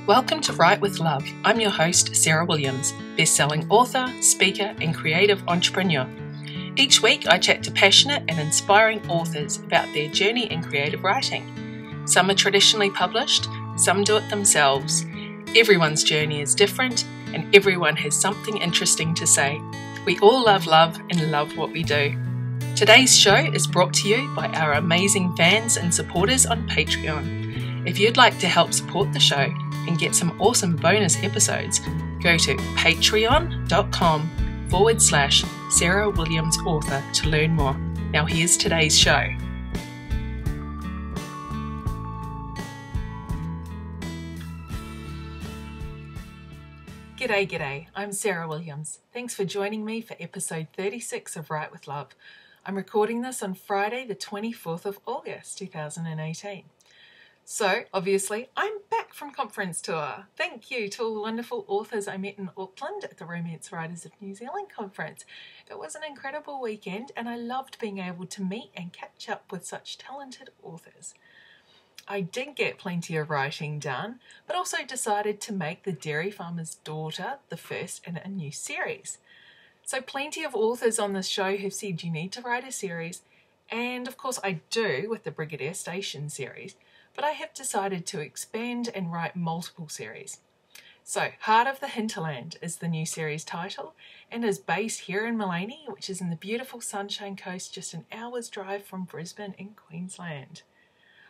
Welcome to Write with Love. I'm your host, Sarah Williams, best-selling author, speaker, and creative entrepreneur. Each week, I chat to passionate and inspiring authors about their journey in creative writing. Some are traditionally published, some do it themselves. Everyone's journey is different, and everyone has something interesting to say. We all love love and love what we do. Today's show is brought to you by our amazing fans and supporters on Patreon. If you'd like to help support the show and get some awesome bonus episodes, go to patreon.com/Sarah Williams Author to learn more. Now here's today's show. G'day. I'm Sarah Williams. Thanks for joining me for episode 36 of Write with Love. I'm recording this on Friday, the 24th of August, 2018. So, obviously, I'm back from conference tour. Thank you to all the wonderful authors I met in Auckland at the Romance Writers of New Zealand conference. It was an incredible weekend and I loved being able to meet and catch up with such talented authors. I did get plenty of writing done, but also decided to make The Dairy Farmer's Daughter the first in a new series. So plenty of authors on this show have said you need to write a series, and of course I do with the Brigadier Station series, but I have decided to expand and write multiple series. So, Heart of the Hinterland is the new series title and is based here in Maleny, which is in the beautiful Sunshine Coast, just an hour's drive from Brisbane in Queensland.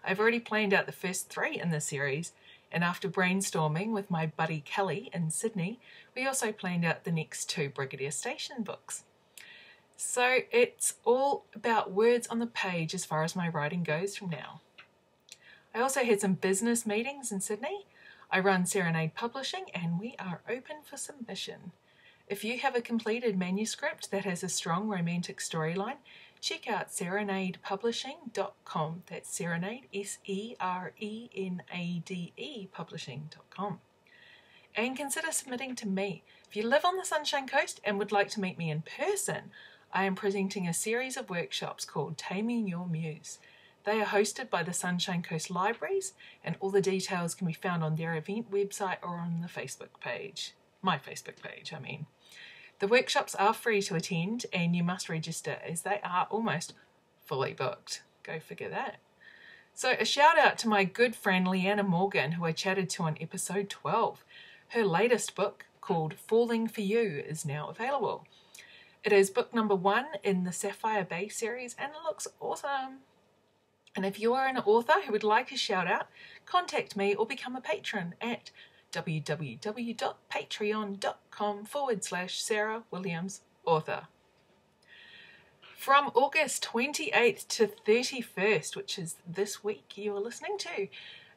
I've already planned out the first 3 in the series, and after brainstorming with my buddy Kelly in Sydney, we also planned out the next 2 Brigadier Station books. So it's all about words on the page as far as my writing goes from now. I also had some business meetings in Sydney. I run Serenade Publishing and we are open for submission. If you have a completed manuscript that has a strong romantic storyline, check out serenadepublishing.com. That's Serenade, SERENADE publishing.com. And consider submitting to me. If you live on the Sunshine Coast and would like to meet me in person, I am presenting a series of workshops called Taming Your Muse. They are hosted by the Sunshine Coast Libraries, and all the details can be found on their event website or on the Facebook page. My Facebook page, I mean. The workshops are free to attend, and you must register as they are almost fully booked. Go figure that. So a shout out to my good friend Leanna Morgan, who I chatted to on episode 12. Her latest book, called Falling for You, is now available. It is book number 1 in the Sapphire Bay series, and it looks awesome. And if you are an author who would like a shout out, contact me or become a patron at www.patreon.com/Sarah Williams Author. From August 28th to 31st, which is this week you are listening to,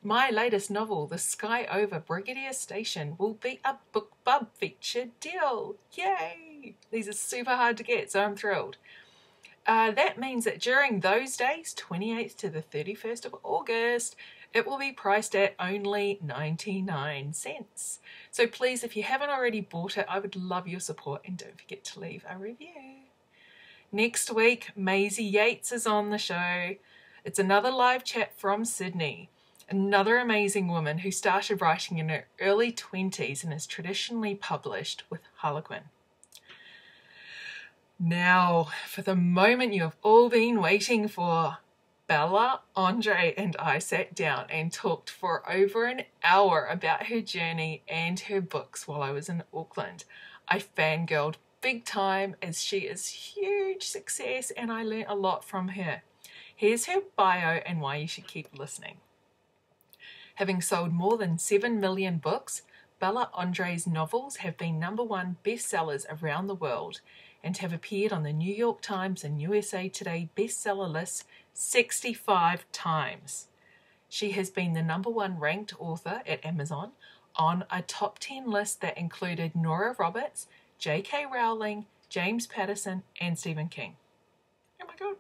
my latest novel, The Sky Over Brigadier Station, will be a BookBub featured deal. Yay! These are super hard to get, so I'm thrilled. That means that during those days, 28th to the 31st of August, it will be priced at only 99 cents. So please, if you haven't already bought it, I would love your support and don't forget to leave a review. Next week, Maisie Yates is on the show. It's another live chat from Sydney. Another amazing woman who started writing in her early 20s and is traditionally published with Harlequin. Now, for the moment you have all been waiting for, Bella, Andre, and I sat down and talked for over an hour about her journey and her books while I was in Auckland. I fangirled big time as she is huge success and I learnt a lot from her. Here's her bio and why you should keep listening. Having sold more than 7 million books, Bella Andre's novels have been #1 bestsellers around the world and have appeared on the New York Times and USA Today bestseller lists 65 times. She has been the #1 ranked author at Amazon on a top 10 list that included Nora Roberts, J.K. Rowling, James Patterson, and Stephen King. Oh my god.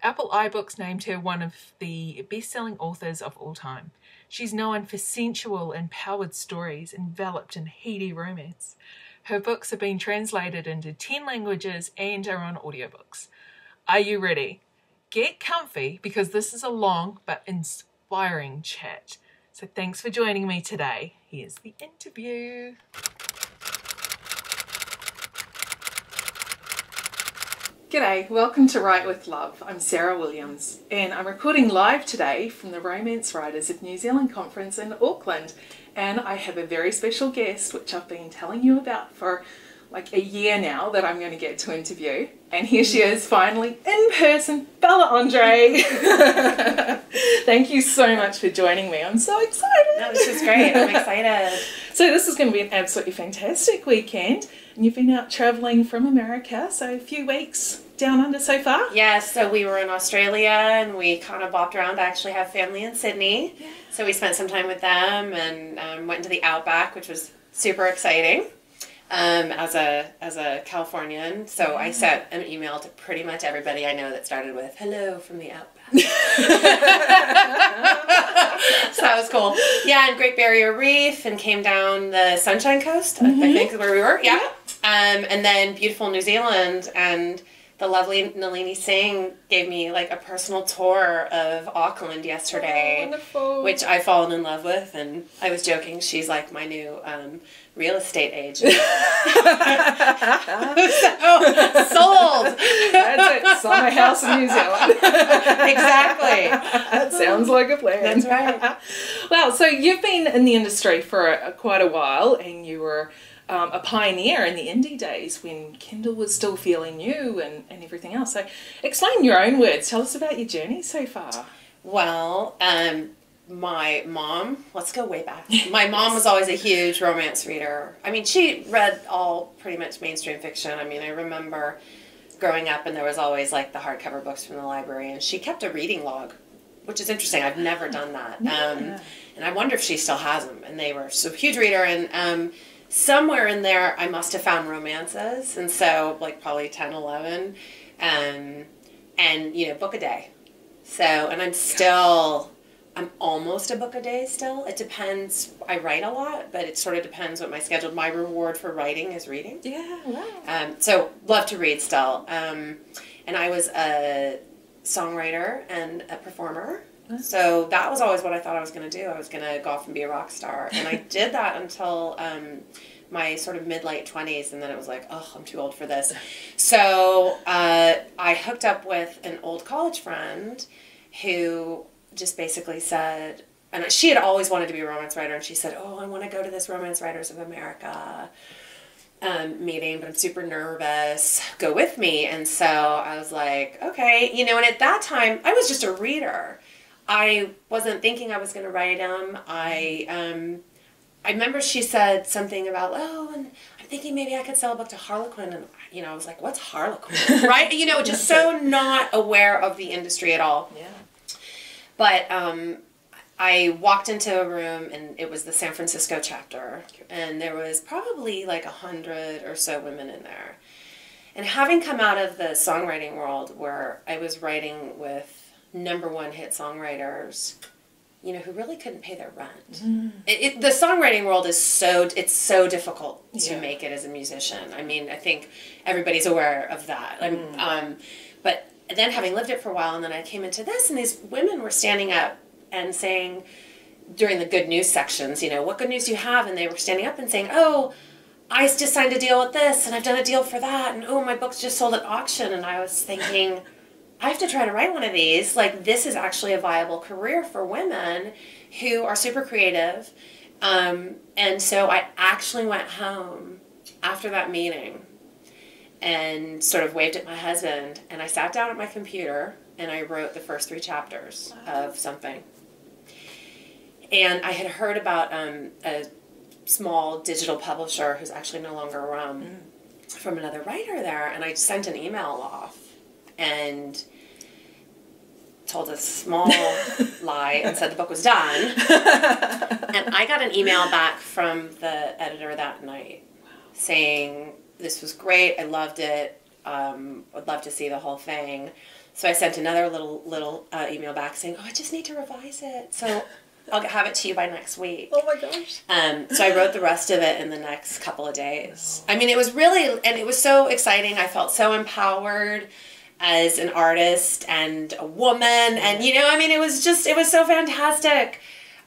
Apple iBooks named her one of the best-selling authors of all time. She's known for sensual, empowered stories enveloped in heady romance. Her books have been translated into 10 languages and are on audiobooks. Are you ready? Get comfy because this is a long but inspiring chat. So thanks for joining me today. Here's the interview. G'day, welcome to Write with Love. I'm Sarah Williams and I'm recording live today from the Romance Writers of New Zealand conference in Auckland, and I have a very special guest which I've been telling you about for like a year now that I'm going to get to interview, and here she is finally in person, Bella Andre. Thank you so much for joining me. I'm so excited. No, this is great. I'm excited. So this is going to be an absolutely fantastic weekend, and you've been out travelling from America, so a few weeks down under so far? Yes, so we were in Australia and we kind of bopped around. I actually have family in Sydney, so we spent some time with them and went into the Outback, which was super exciting. As a Californian, so I sent an email to pretty much everybody I know that started with "Hello from the Outback." So that was cool. Yeah, and Great Barrier Reef, and came down the Sunshine Coast. I think is where we were. Yeah, and then beautiful New Zealand, and the lovely Nalini Singh gave me like a personal tour of Auckland yesterday, wonderful. Which I've fallen in love with, and I was joking, she's like my new real estate agent. So, sold! That's it, sell my house in New Zealand. Exactly. That sounds like a plan. That's right. Well, so you've been in the industry for quite a while, and you were a pioneer in the indie days when Kindle was still fairly new and everything else. So explain in your own words. Tell us about your journey so far. Well, my mom, let's go way back. My mom was always a huge romance reader. I mean, she read all pretty much mainstream fiction. I mean, I remember growing up and there was always like the hardcover books from the library, and she kept a reading log, which is interesting. I've never done that. And I wonder if she still has them. And they were so huge reader, and somewhere in there I must have found romances, and so like probably 10, 11, and you know, book a day. So, and I'm almost a book a day still. It depends. I write a lot, but it sort of depends what my schedule. My reward for writing is reading. Yeah, wow. So love to read still. And I was a songwriter and a performer. So that was always what I thought I was going to do. I was going to go off and be a rock star. And I did that until my sort of mid-late 20s, and then it was like, oh, I'm too old for this. So I hooked up with an old college friend who just basically said, and she had always wanted to be a romance writer, and she said, oh, I want to go to this Romance Writers of America meeting, but I'm super nervous. Go with me. And so I was like, okay. You know, and at that time, I was just a reader. I wasn't thinking I was going to write them. I remember she said something about, oh, and I'm thinking maybe I could sell a book to Harlequin. And, you know, I was like, what's Harlequin? Right? You know, just so not aware of the industry at all. Yeah. But I walked into a room, and it was the San Francisco chapter, and there was probably like 100 or so women in there. And having come out of the songwriting world where I was writing with #1 hit songwriters, you know, who really couldn't pay their rent. The songwriting world is so difficult to make it as a musician. I mean, I think everybody's aware of that. But then having lived it for a while, and then I came into this, and these women were standing up and saying, during the good news sections, you know, what good news do you have? And they were standing up and saying, oh, I just signed a deal with this, and I've done a deal for that, and oh, my book's just sold at auction. And I was thinking, I have to try to write one of these. Like, this is actually a viable career for women who are super creative. And so I actually went home after that meeting and sort of waved at my husband, and I sat down at my computer and I wrote the first 3 chapters of something. And I had heard about a small digital publisher who's actually no longer around from another writer there, and I sent an email off and told a small lie and said the book was done. And I got an email back from the editor that night saying, this was great, I loved it, would love to see the whole thing. So I sent another little email back saying, oh, I just need to revise it, so I'll have it to you by next week. Oh my gosh. So I wrote the rest of it in the next couple of days. I mean, it was really, and it was so exciting. I felt so empowered as an artist and a woman, and you know, I mean, it was so fantastic.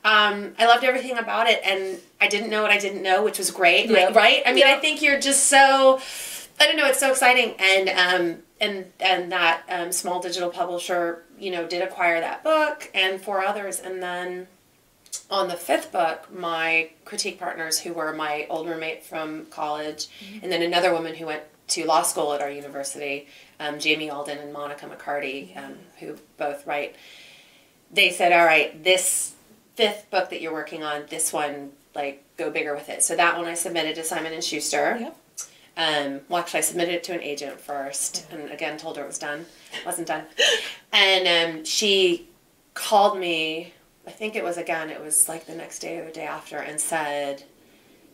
I loved everything about it, and I didn't know what I didn't know, which was great, Yep. right? I mean, Yep. I think you're just so, I don't know, it's so exciting, and that small digital publisher, did acquire that book and 4 others, and then on the 5th book, my critique partners, who were my old roommate from college, and then another woman who went to law school at our university, Jamie Alden and Monica McCarty, who both write, they said, all right, this 5th book that you're working on, this one, like, go bigger with it. So that one I submitted to Simon & Schuster. Yep. Well, actually, I submitted it to an agent first, and again, told her it was done. It wasn't done. And she called me, I think it was like the next day or the day after, and said,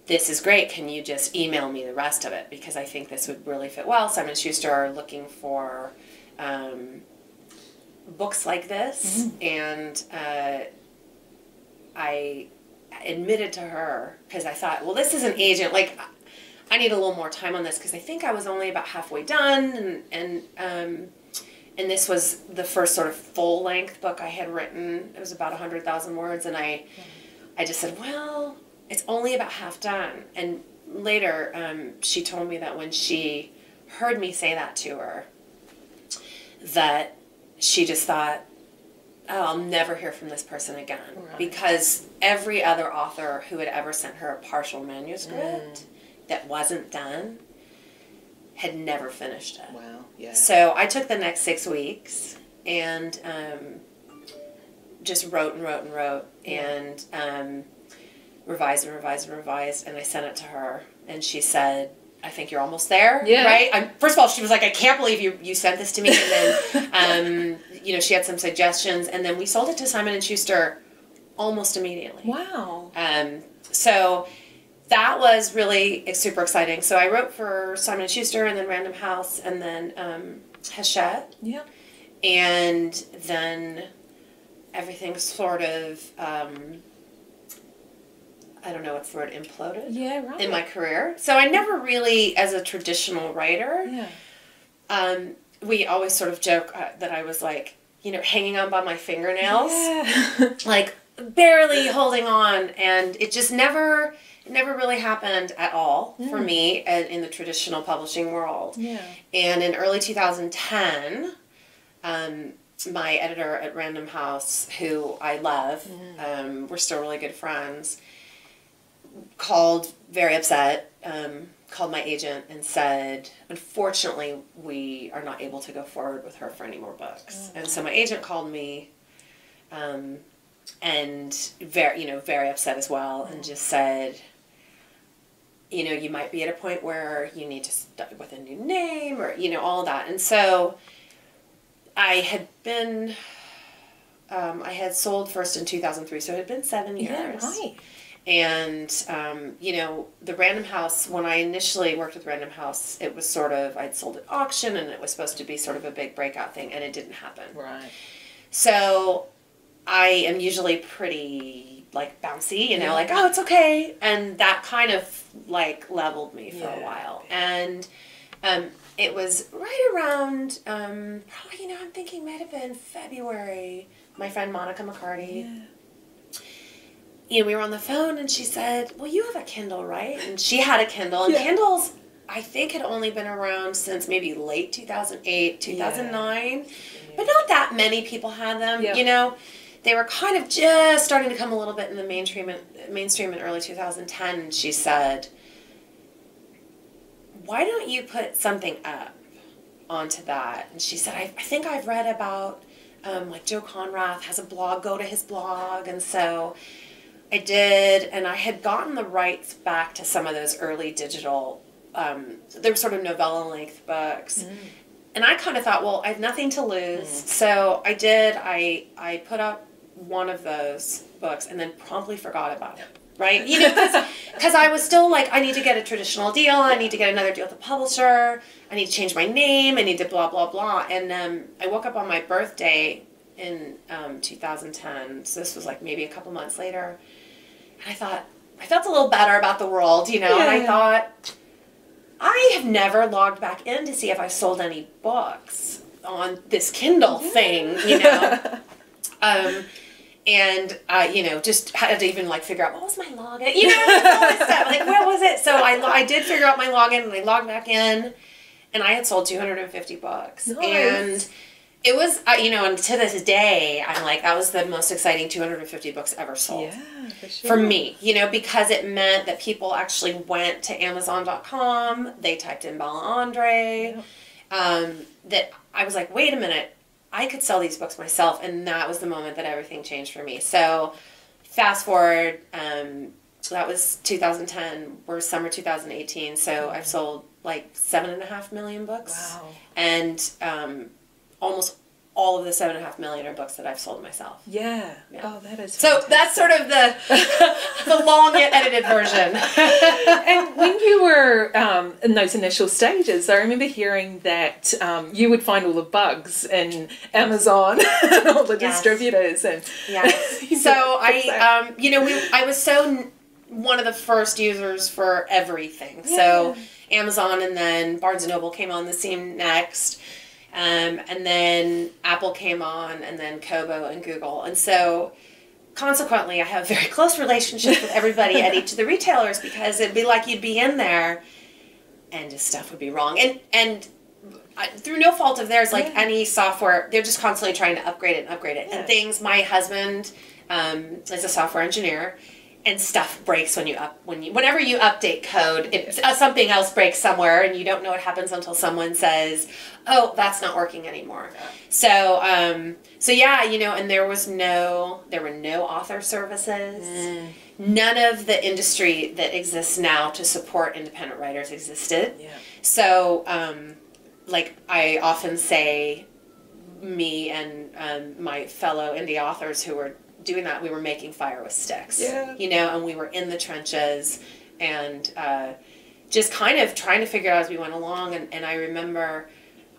this is great, can you just email me the rest of it? Because I think this would really fit well. Simon & Schuster are looking for books like this, and I admitted to her, because I thought, well, this is an agent, like, I need a little more time on this, because I think I was only about halfway done, and this was the first sort of full-length book I had written. It was about 100,000 words, and I just said, well, it's only about half done. And later, she told me that when she heard me say that to her, that she just thought, oh, I'll never hear from this person again. Right. Because every other author who had ever sent her a partial manuscript that wasn't done had never finished it. Wow, yeah. So I took the next 6 weeks and just wrote and wrote and wrote, and revised and revised and revised, and I sent it to her, and she said, I think you're almost there, right? First of all, she was like, I can't believe you sent this to me, and then, she had some suggestions, and then we sold it to Simon & Schuster almost immediately. Wow. So that was really super exciting. So I wrote for Simon & Schuster, and then Random House, and then Hachette. Yeah. And then everything sort of, I don't know what's the word, imploded. Yeah, right. In my career. So I never really, as a traditional writer, we always sort of joke that I was like, hanging on by my fingernails. Yeah. Like, barely holding on, and it just never really happened at all for me in the traditional publishing world. Yeah. And in early 2010, my editor at Random House, who I love, we're still really good friends, called very upset, called my agent and said, unfortunately, we are not able to go forward with her for any more books. And so my agent called me, and very upset as well, and just said, you might be at a point where you need to start with a new name, or, all of that. And so I had been, I had sold first in 2003, so it had been 7 years. Yeah, right. And, the Random House, when I initially worked with Random House, it was sort of, I'd sold at auction, and it was supposed to be sort of a big breakout thing, and it didn't happen. Right. So I am usually pretty, like, bouncy, like, oh, it's okay. And that kind of, like, leveled me for a while. And it was right around, probably, I'm thinking might have been February, my friend Monica McCarty. Yeah. We were on the phone, and she said, well, you have a Kindle, right? And she had a Kindle. And Kindles, I think, had only been around since maybe late 2008, 2009. But not that many people had them, They were kind of just starting to come a little bit in the mainstream in early 2010. And she said, why don't you put something up onto that? And she said, I think I've read about, like, Joe Conrath has a blog, go to his blog. And so I did, and I had gotten the rights back to some of those early digital, they were sort of novella-length books. And I kind of thought, well, I have nothing to lose. So I did, I put up one of those books and then promptly forgot about it, right? Because I was still like, I need to get a traditional deal, I need to get another deal with the publisher, I need to change my name, I need to blah, blah, blah. And I woke up on my birthday in 2010, so this was like maybe a couple months later, and I thought, I felt a little better about the world, and I thought, I have never logged back in to see if I sold any books on this Kindle thing, And, just had to even, like, figure out, what was my login? All this stuff. Like, where was it? So I did figure out my login, and I logged back in, and I had sold 250 books. Nice. And it was, and to this day, I'm like, that was the most exciting 250 books ever sold. Yeah, for sure. For me, because it meant that people actually went to Amazon.com, they typed in Bella Andre, that I was like, wait a minute, I could sell these books myself, and that was the moment that everything changed for me. So, fast forward, that was 2010, we're summer 2018, so I've sold like 7.5 million books. Wow. And almost all of the 7.5 million are books that I've sold myself. Yeah. Yeah. Oh, that is So fantastic. that's sort of the long yet edited version. And when you were in those initial stages, I remember hearing that you would find all the bugs in Amazon and all the Yes. distributors. And Yes. So I was so one of the first users for everything. Yeah. So Amazon, and then Barnes & Noble came on the scene next. And then Apple came on, and then Kobo and Google. And so, consequently, I have a very close relationship with everybody at each of the retailers, because it'd be like you'd be in there and just stuff would be wrong. And through no fault of theirs, like any software, they're just constantly trying to upgrade it. Yeah. And things, my husband is a software engineer. And stuff breaks whenever you update code, something else breaks somewhere, and you don't know what happens until someone says, "Oh, that's not working anymore." Yeah. So, and there were no author services. None of the industry that exists now to support independent writers existed. Yeah. So, like I often say, me and my fellow indie authors who were doing that, we were making fire with sticks. Yeah. And we were in the trenches, and just kind of trying to figure out as we went along. And I remember,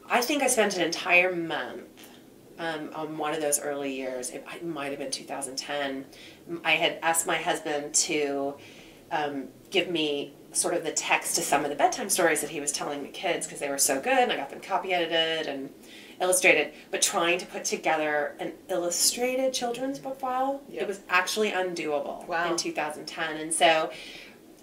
I think I spent an entire month on one of those early years. It might have been 2010. I had asked my husband to give me sort of the text to some of the bedtime stories that he was telling the kids, because they were so good, and I got them copy edited and illustrated, but trying to put together an illustrated children's book file, it was actually undoable in 2010. And so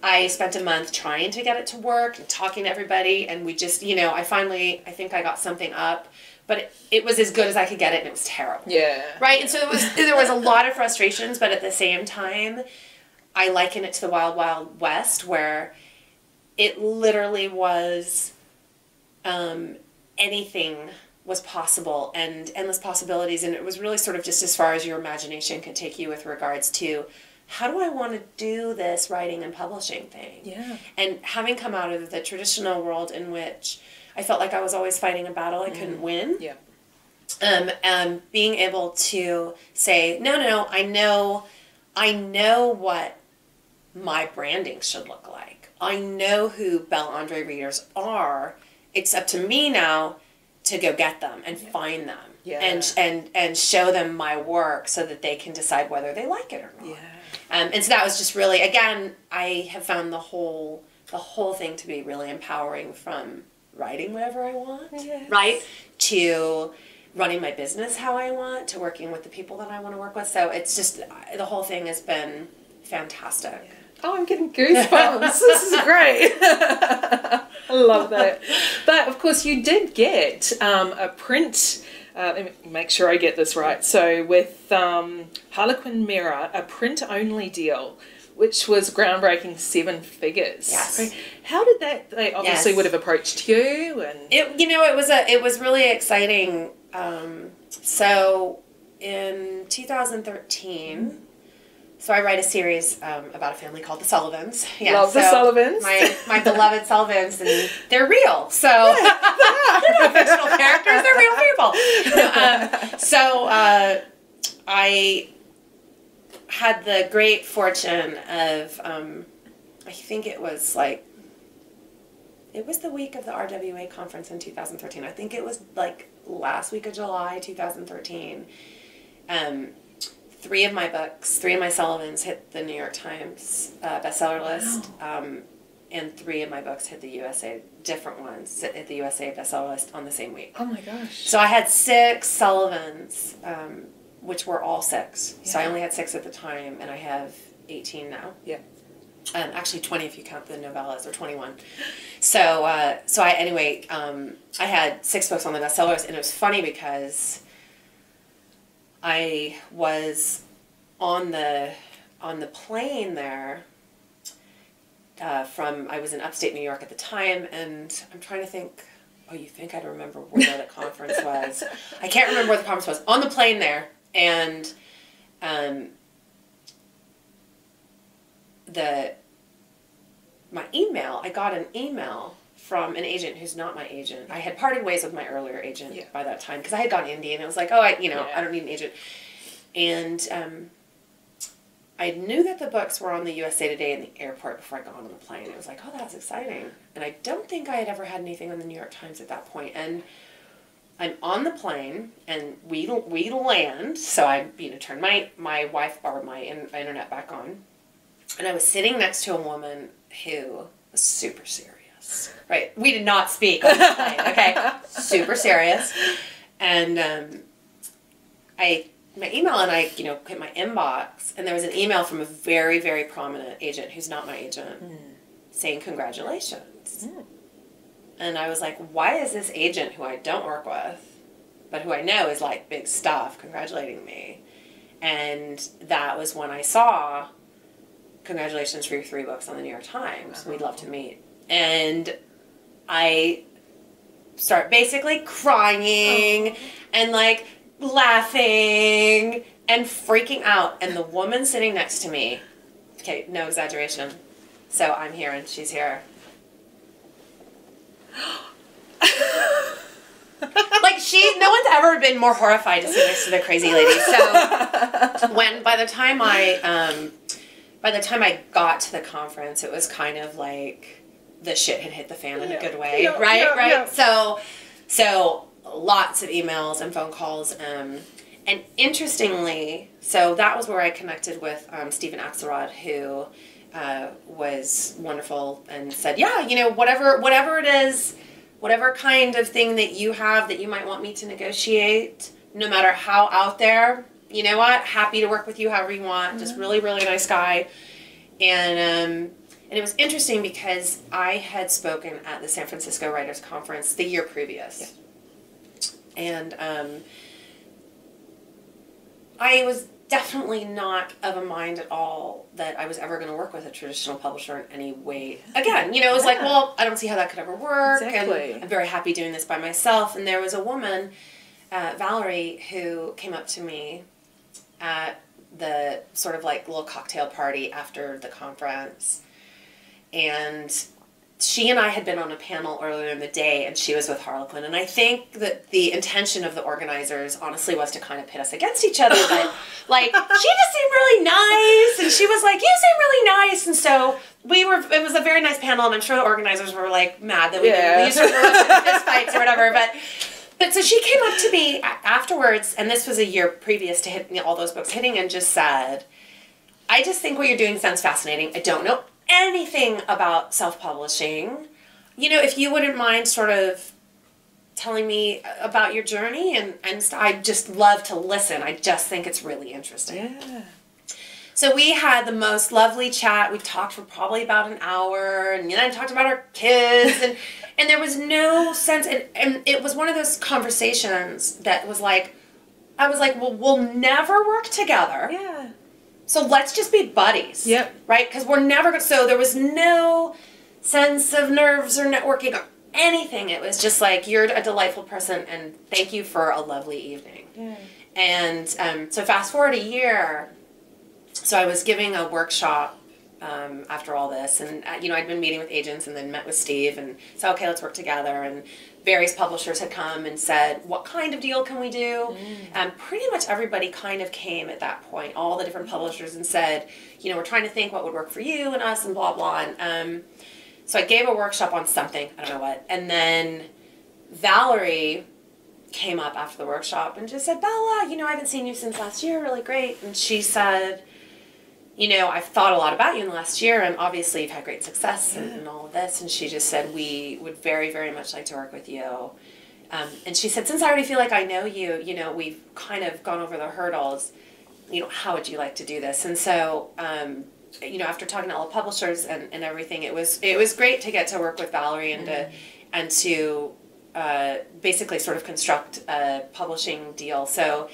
I spent a month trying to get it to work and talking to everybody, and we just, I think I got something up, but it was as good as I could get it, and it was terrible. Yeah. Right? And so there was a lot of frustrations, but at the same time, I liken it to the Wild Wild West, where it literally was anything was possible, and endless possibilities, and it was really sort of just as far as your imagination could take you with regards to, how do I want to do this writing and publishing thing? Yeah. And having come out of the traditional world in which I felt like I was always fighting a battle I couldn't win. Yeah. Being able to say, no, I know what my branding should look like. I know who Bella Andre readers are. It's up to me now to go get them and find them and show them my work so that they can decide whether they like it or not. Yeah. And so that was just really, again, I have found the whole thing to be really empowering, from writing whatever I want, right, to running my business how I want, to working with the people that I want to work with. So it's just, the whole thing has been fantastic. Yeah. Oh, I'm getting goosebumps. This is great. I love that. But, of course, you did get a print, let me make sure I get this right. So, with Harlequin Mirror, a print-only deal, which was groundbreaking, 7 figures. Yes. Right? How did that, they obviously would have approached you? And It was really exciting. So, in 2013... So I write a series about a family called the Sullivans. Yeah, Love the Sullivans. My beloved Sullivans, and they're real. So they're not fictional characters; they're real people. I had the great fortune of, I think it was the week of the RWA conference in 2013. I think it was like last week of July 2013. 3 of my books, 3 of my Sullivans hit the New York Times bestseller list, and 3 of my books hit the USA, different ones, hit the USA bestseller list on the same week. Oh my gosh. So I had 6 Sullivans which were all 6. Yeah. So I only had 6 at the time, and I have 18 now. Yeah. Actually 20 if you count the novellas, or 21. So I had 6 books on the bestsellers, and it was funny because I was on the plane there I was in upstate New York at the time, and I'm trying to think, you think I'd remember where the conference was. I can't remember where the conference was. On the plane there, and I got an email from an agent who's not my agent. I had parted ways with my earlier agent by that time, because I had gone indie, and it was like, I don't need an agent. And I knew that the books were on the USA Today in the airport before I got on the plane. It was like, that's exciting. And I don't think I had ever had anything on the New York Times at that point. And I'm on the plane, and we land. So I turn my internet back on. And I was sitting next to a woman who was super serious. Right? We did not speak on the plane, okay? Super serious. And my email, and I hit my inbox, and there was an email from a very, very prominent agent who's not my agent saying congratulations. And I was like, why is this agent who I don't work with, but who I know is like big stuff, congratulating me? And that was when I saw, congratulations for your 3 books on the New York Times. We'd love to meet. And I start basically crying and like laughing and freaking out. And the woman sitting next to me, okay, no exaggeration. So I'm here and she's here. Like no one's ever been more horrified to sit next to the crazy lady. So by the time I got to the conference, it was kind of like the shit had hit the fan in a good way, right? Yeah. So lots of emails and phone calls, and interestingly, so that was where I connected with Stephen Axelrod, who was wonderful, and said, whatever it is, whatever kind of thing that you have that you might want me to negotiate, no matter how out there, you know what, happy to work with you however you want. Just really, really nice guy. And it was interesting because I had spoken at the San Francisco Writers Conference the year previous. Yeah. And I was definitely not of a mind at all that I was ever going to work with a traditional publisher in any way. Again, it was like, well, I don't see how that could ever work. Exactly. And I'm very happy doing this by myself. And there was a woman, Valerie, who came up to me at the sort of like little cocktail party after the conference. And she and I had been on a panel earlier in the day, and she was with Harlequin. And I think that the intention of the organizers, honestly, was to kind of pit us against each other. But, like, she just seemed really nice, and she was like, you seem really nice. And so it was a very nice panel, and I'm sure the organizers were, like, mad that we sort of into fist fights or whatever. But so she came up to me afterwards, and this was a year previous to all those books hitting, and just said, I just think what you're doing sounds fascinating. I don't know anything about self-publishing. If you wouldn't mind sort of telling me about your journey, and I'd just love to listen. I just think it's really interesting. Yeah. So we had the most lovely chat. We talked for probably about an hour, and then talked about our kids, and there was no sense, and it was one of those conversations that was like, I was like, well, we'll never work together. Yeah. So let's just be buddies. Yep. Right? Because we're never going to... So there was so sense of nerves or networking or anything. It was just like, you're a delightful person, and thank you for a lovely evening. Yeah. And so fast forward a year, so I was giving a workshop after all this, and I'd been meeting with agents and then met with Steve and said, okay, let's work together. And various publishers had come and said, what kind of deal can we do? Pretty much everybody kind of came at that point, all the different publishers, and said, we're trying to think what would work for you and us and blah, blah. And so I gave a workshop on something, I don't know what. And then Valerie came up after the workshop and just said, Bella, I haven't seen you since last year, really great. And she said, I've thought a lot about you in the last year, and obviously you've had great success and all of this. And she just said, we would very, very much like to work with you. And she said, since I already feel like I know you, you know, we've kind of gone over the hurdles, you know, how would you like to do this? And so, you know, after talking to all the publishers and everything, it was great to get to work with Valerie and to basically sort of construct a publishing deal. So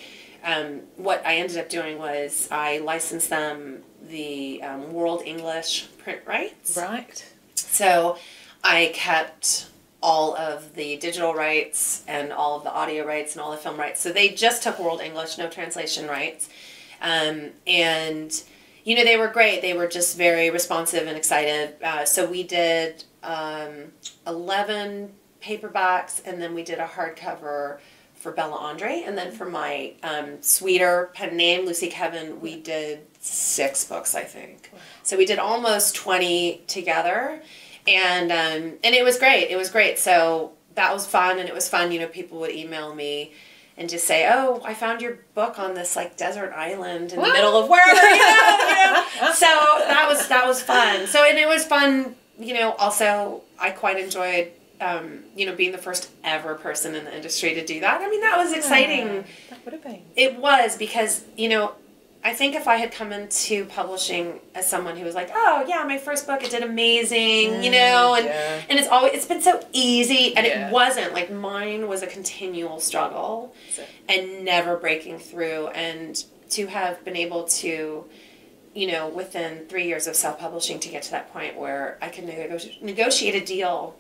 what I ended up doing was I licensed them the World English print rights. Right. So I kept all of the digital rights and all of the audio rights and all the film rights. So they just took World English, no translation rights. And, you know, they were great. They were just very responsive and excited. So we did 11 paperbacks, and then we did a hardcover for Bella Andre. And then for my sweeter pen name, Lucy Kevin, we did 6 books, I think. Wow. So we did almost 20 together. And it was great. It was great. So that was fun, and it was fun. You know, people would email me and just say, "Oh, I found your book on this like desert island in the middle of wherever." You know. So that was fun. So and it was fun. You know, also I quite enjoyed. You know, being the first ever person in the industry to do that. I mean, that was exciting. That would have been. It was because, you know, I think if I had come into publishing as someone who was like, oh yeah, my first book, it did amazing, you know, and it's been so easy, and it wasn't. Like, mine was a continual struggle and never breaking through, and to have been able to, you know, within 3 years of self-publishing to get to that point where I could negotiate a deal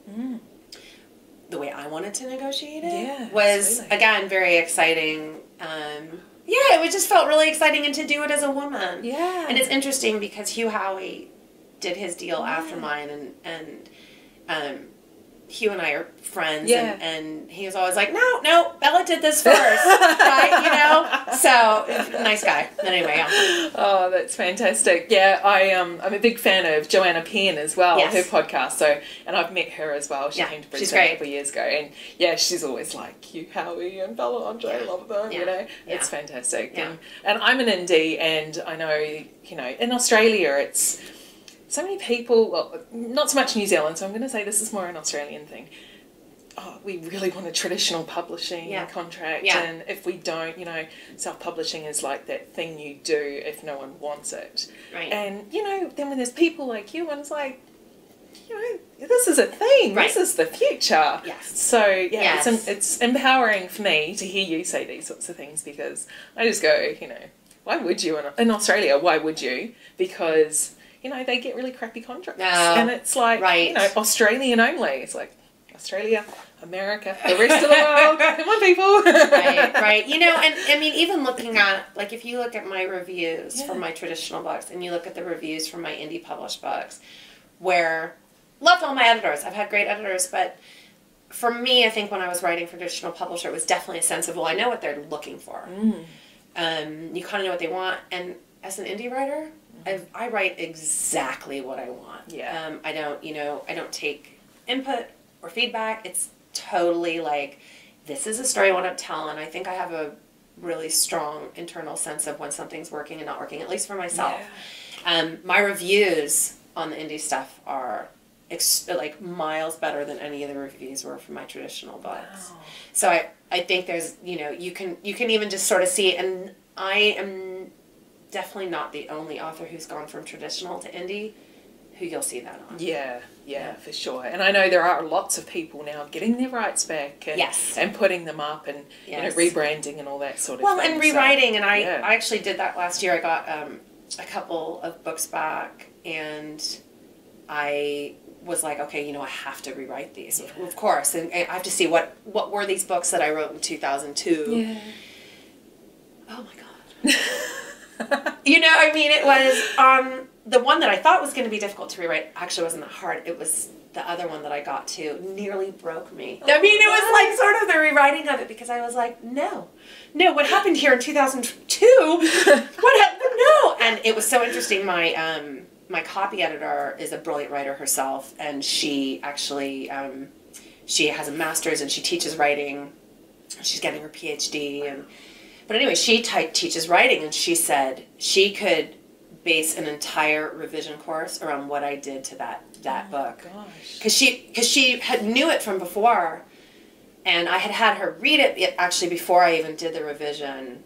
the way I wanted to negotiate it was, again, very exciting. It just felt really exciting, and to do it as a woman. Yeah. And it's interesting because Hugh Howey did his deal after mine, and Hugh and I are friends, and he was always like, no, Bella did this first, right, you know? So, nice guy. But anyway, Oh, that's fantastic. Yeah, I'm a big fan of Joanna Penn as well, her podcast, and I've met her as well. She came to Brisbane a couple of years ago, and she's always like, Hugh Howey and Bella Andre, I love them, you know? It's fantastic. Yeah. And I'm an indie, and I know, you know, in Australia it's... So many people, well, not so much New Zealand, so I'm going to say this is more an Australian thing. Oh, we really want a traditional publishing contract, and if we don't, you know, self-publishing is like that thing you do if no one wants it. Right. And, you know, then when there's people like you, and it's like, you know, this is a thing. Right. This is the future. Yes. So, it's empowering for me to hear you say these sorts of things, because I just go, you know, why would you, in Australia, why would you? Because... you know, they get really crappy contracts. And it's like, you know, Australian only. It's like, Australia, America, the rest of the world. Come on, people. Right. You know, and I mean, even looking at, like, if you look at my reviews for my traditional books, and you look at the reviews for my indie published books, where, loved all my editors. I've had great editors, but for me, I think when I was writing for traditional publisher, it was definitely a sense of, well, I know what they're looking for. You kind of know what they want. And as an indie writer... I write exactly what I want. Yeah. I don't take input or feedback. It's totally like, this is a story I want to tell, and I think I have a really strong internal sense of when something's working and not working, at least for myself. Yeah. My reviews on the indie stuff are like miles better than any of the reviews were for my traditional books. Wow. So I think there's, you know, you can even just sort of see, and I am definitely not the only author who's gone from traditional to indie who you'll see that on. Yeah, for sure. And I know there are lots of people now getting their rights back and putting them up, and you know, rebranding and all that sort of thing. Well, and rewriting, and I actually did that last year. I got a couple of books back, and I was like, okay, you know, I have to rewrite these, of course, and I have to see what were these books that I wrote in 2002. Yeah. Oh my God. You know, I mean, it was the one that I thought was going to be difficult to rewrite actually wasn't that hard. It was the other one that I got to nearly broke me. I mean, it was like sort of the rewriting of it, because I was like, no, what happened here in 2002? What happened? No. And it was so interesting. My copy editor is a brilliant writer herself, and she actually she has a master's and she teaches writing. She's getting her PhD, but anyway, she teaches writing, and she said she could base an entire revision course around what I did to that book. Because she knew it from before, And I had her read it actually before I even did the revision.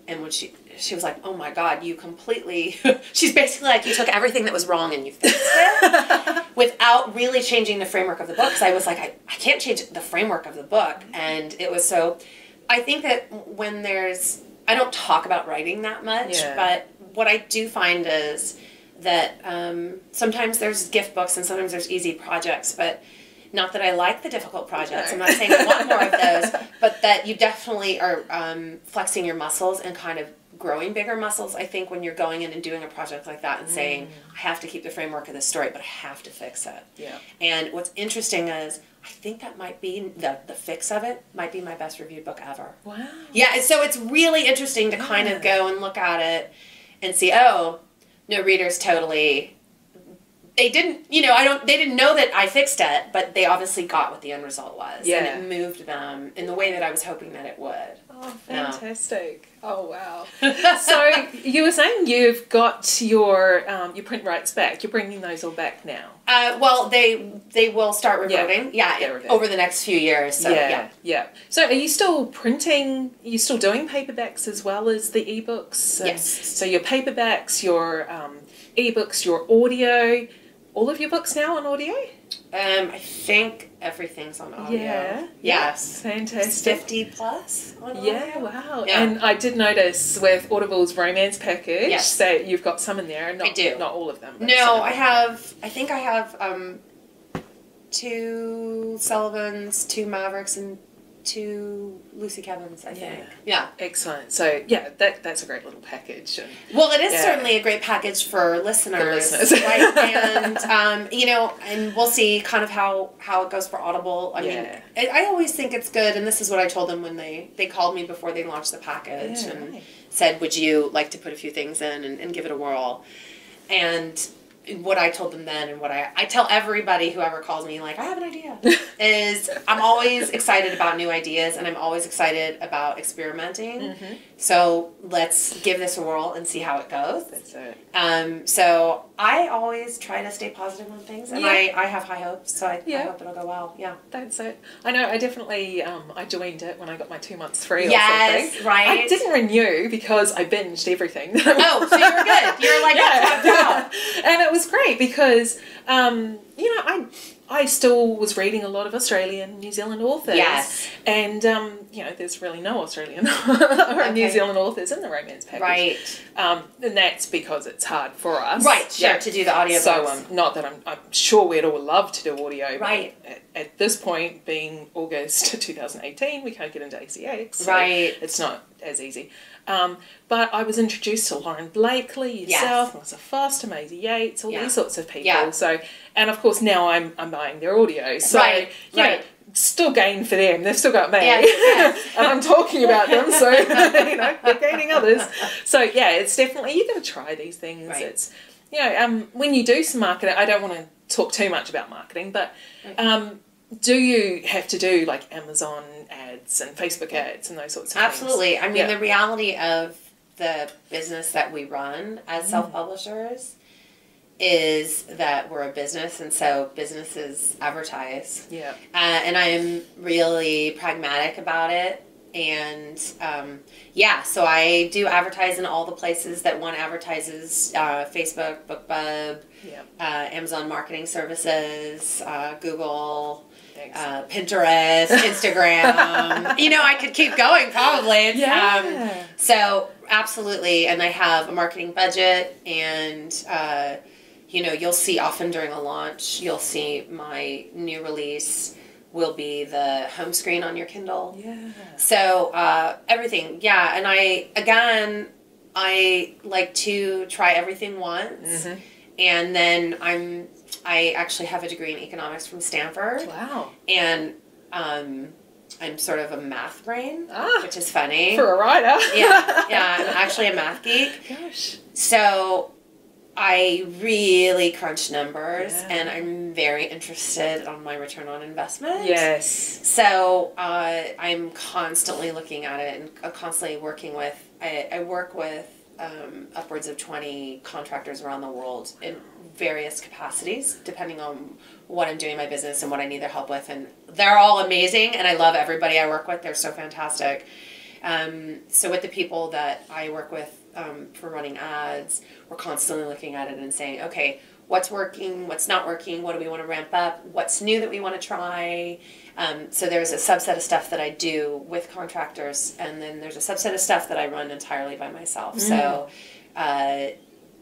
And when she was like, oh my God, you completely, she's basically like, you took everything that was wrong and you fixed it without really changing the framework of the book. Because I was like, I can't change the framework of the book. And it was so, I think that when I don't talk about writing that much, but what I do find is that sometimes there's gift books and sometimes there's easy projects, but not that I like the difficult projects. I'm not saying I want more of those, but that you definitely are flexing your muscles and kind of growing bigger muscles, I think, when you're going in and doing a project like that and saying, I have to keep the framework of the story, but I have to fix it. Yeah. And what's interesting is, I think that might be, the fix of it might be my best reviewed book ever. Wow. Yeah, so it's really interesting to kind of go and look at it and see, oh, no, readers totally... They didn't, they didn't know that I fixed it, but they obviously got what the end result was. Yeah. And it moved them in the way that I was hoping that it would. Oh, fantastic. Oh, wow. So you were saying you've got your print rights back. You're bringing those all back now. Well, they will start reverting. Yeah, over the next few years. So, yeah. So are you still printing, are you still doing paperbacks as well as the ebooks? Yes. So your paperbacks, your ebooks, your audio, all of your books now on audio? I think everything's on audio. Yeah. Yes. Fantastic. 50 plus on audio. Yeah, wow. Yeah. And I did notice with Audible's romance package that you've got some in there. I do. Not all of them. But no, I think I have 2 Sullivans, 2 Mavericks, and 2 Lucy Kevins, I think. Yeah. Excellent. So, yeah, that's a great little package. And, well, it is certainly a great package for listeners. Right? And, and we'll see kind of how it goes for Audible. I mean, I always think it's good, and this is what I told them when they called me before they launched the package and said, would you like to put a few things in and give it a whirl? And what I told them then and what I tell everybody who ever calls me, like, I have an idea, is I'm always excited about new ideas and I'm always excited about experimenting. Mm-hmm. So let's give this a whirl and see how it goes. That's it. So I always try to stay positive on things and I have high hopes, so I hope it'll go well. Yeah. That's it. I know, I definitely, I joined it when I got my 2 months free or something. Right. I didn't renew because I binged everything. Oh, so you're good. You're like, out. And it was great because, I still was reading a lot of Australian, New Zealand authors. Yes. And, there's really no Australian or New Zealand authors in the romance package. Right. And that's because it's hard for us. Right, sure, to do the audio So, not that I'm sure we'd all love to do audio. Right. But at this point, being August 2018, we can't get into ACX. So right. It's not as easy. But I was introduced to Lauren Blakely, yourself, Melissa Foster, Maisie Yates, all these sorts of people. Yeah. So, and of course now I'm buying their audio. So, still gain for them. They've still got me. And I'm talking about them, so, they're gaining others. So, it's definitely, you've got to try these things. Right. It's, when you do some marketing, I don't want to talk too much about marketing, but do you have to do like Amazon ads and Facebook ads and those sorts of things? Absolutely. I mean, the reality of the business that we run as self-publishers is that we're a business, and so businesses advertise. Yeah. And I'm really pragmatic about it. And so I do advertise in all the places that one advertises: Facebook, BookBub, Amazon Marketing Services, Google, Pinterest, Instagram. I could keep going probably. So absolutely, and I have a marketing budget, and you'll see often during a launch, you'll see my new release will be the home screen on your Kindle. Yeah. So everything, and I like to try everything once, and then I actually have a degree in economics from Stanford. Wow. And I'm sort of a math brain, which is funny. For a writer. I'm actually a math geek. Gosh. So I really crunch numbers, and I'm very interested on my return on investment. Yes. So I'm constantly looking at it and constantly working with, I work with upwards of 20 contractors around the world in various capacities, depending on what I'm doing in my business and what I need their help with. And they're all amazing, and I love everybody I work with. They're so fantastic. So with the people that I work with for running ads, we're constantly looking at it and saying, okay, what's working, what's not working, what do we want to ramp up, what's new that we want to try. So there's a subset of stuff that I do with contractors, and then there's a subset of stuff that I run entirely by myself. So,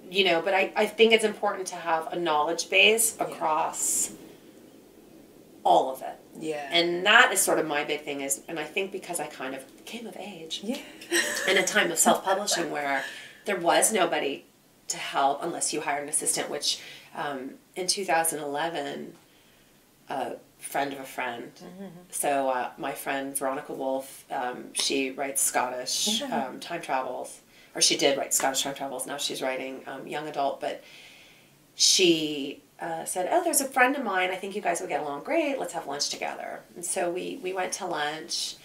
you know, but I think it's important to have a knowledge base across all of it. Yeah. And that is sort of my big thing is, and I think because I kind of came of age in a time of self-publishing where there was nobody to help unless you hired an assistant, which in 2011, a friend of a friend, so my friend Veronica Wolf, she writes Scottish time travels, or she did write Scottish time travels, now she's writing young adult, but she said, oh, there's a friend of mine, I think you guys would get along great, let's have lunch together. And so we went to lunch,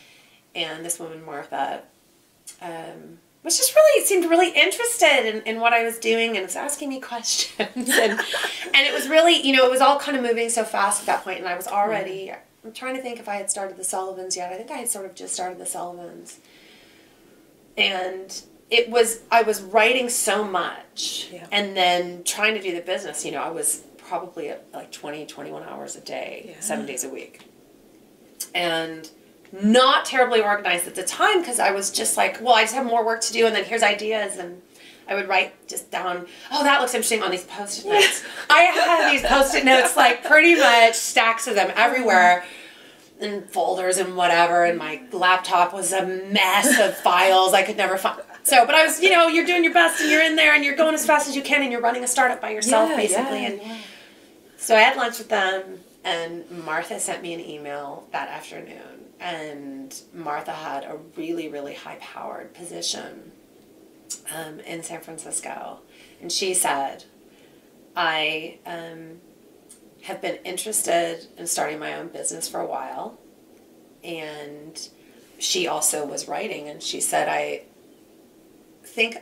and this woman, Martha, was just really, seemed really interested in what I was doing and was asking me questions. And it was really, you know, it was all kind of moving so fast at that point, and I was already, I'm trying to think if I had started the Sullivans yet. I think I had sort of just started the Sullivans. And it was, I was writing so much, and then trying to do the business, you know, I was probably at like 20, 21 hours a day, 7 days a week. And not terribly organized at the time because I was just like, well, I just have more work to do, and then here's ideas, and I would write just down, oh, that looks interesting on these Post-it notes. I had these Post-it notes, like pretty much stacks of them everywhere in folders and whatever, and my laptop was a mess of files I could never find. So, but I was, you know, you're doing your best, and you're in there, and you're going as fast as you can, and you're running a startup by yourself, basically. And so I had lunch with them, and Martha sent me an email that afternoon. And Martha had a really, really high-powered position in San Francisco. And she said, I have been interested in starting my own business for a while. And she also was writing. And she said, I think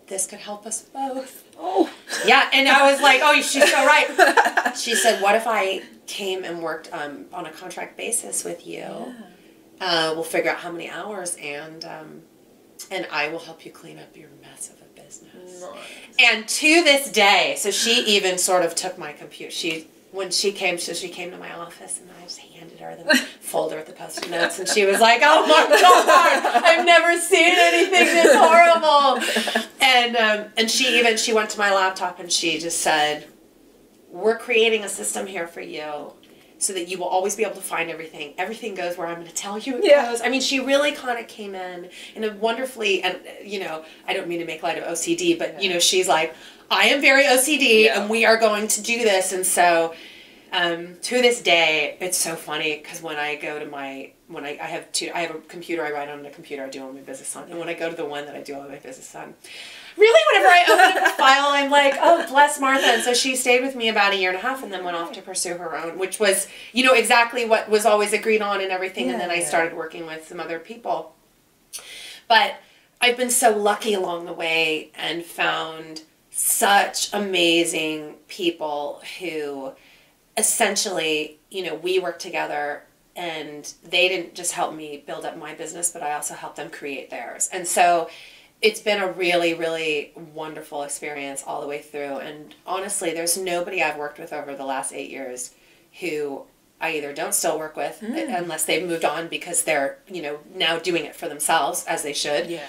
this could help us both. Oh. Yeah, and I was like, oh, she's so right. She said, what if I came and worked on a contract basis with you? We'll figure out how many hours, and I will help you clean up your mess of a business. Nice. And to this day, so she even sort of took my computer. When she came to my office, and I just handed her the folder with the Post-it notes, and she was like, oh my God, I've never seen anything this horrible. And she went to my laptop, and she just said, we're creating a system here for you, so that you will always be able to find everything. Everything goes where I'm going to tell you it goes. I mean, she really kind of came in a wonderfully, and, you know, I don't mean to make light of OCD, but, you know, she's like, I am very OCD, and we are going to do this. And so, to this day, it's so funny, because when I go to I have a computer, I write on a computer, I do all my business on, and when I go to the one that I do all my business on, really, whenever I open up a file, I'm like, oh, bless Martha. And so she stayed with me about 1.5 years and then went off to pursue her own, which was, you know, exactly what was always agreed on and everything. And then I started working with some other people. But I've been so lucky along the way and found such amazing people who essentially, you know, we worked together, and they didn't just help me build up my business, but I also helped them create theirs. And so it's been a really, really wonderful experience all the way through. And honestly, there's nobody I've worked with over the last 8 years who I either don't still work with unless they've moved on because they're, you know, now doing it for themselves as they should.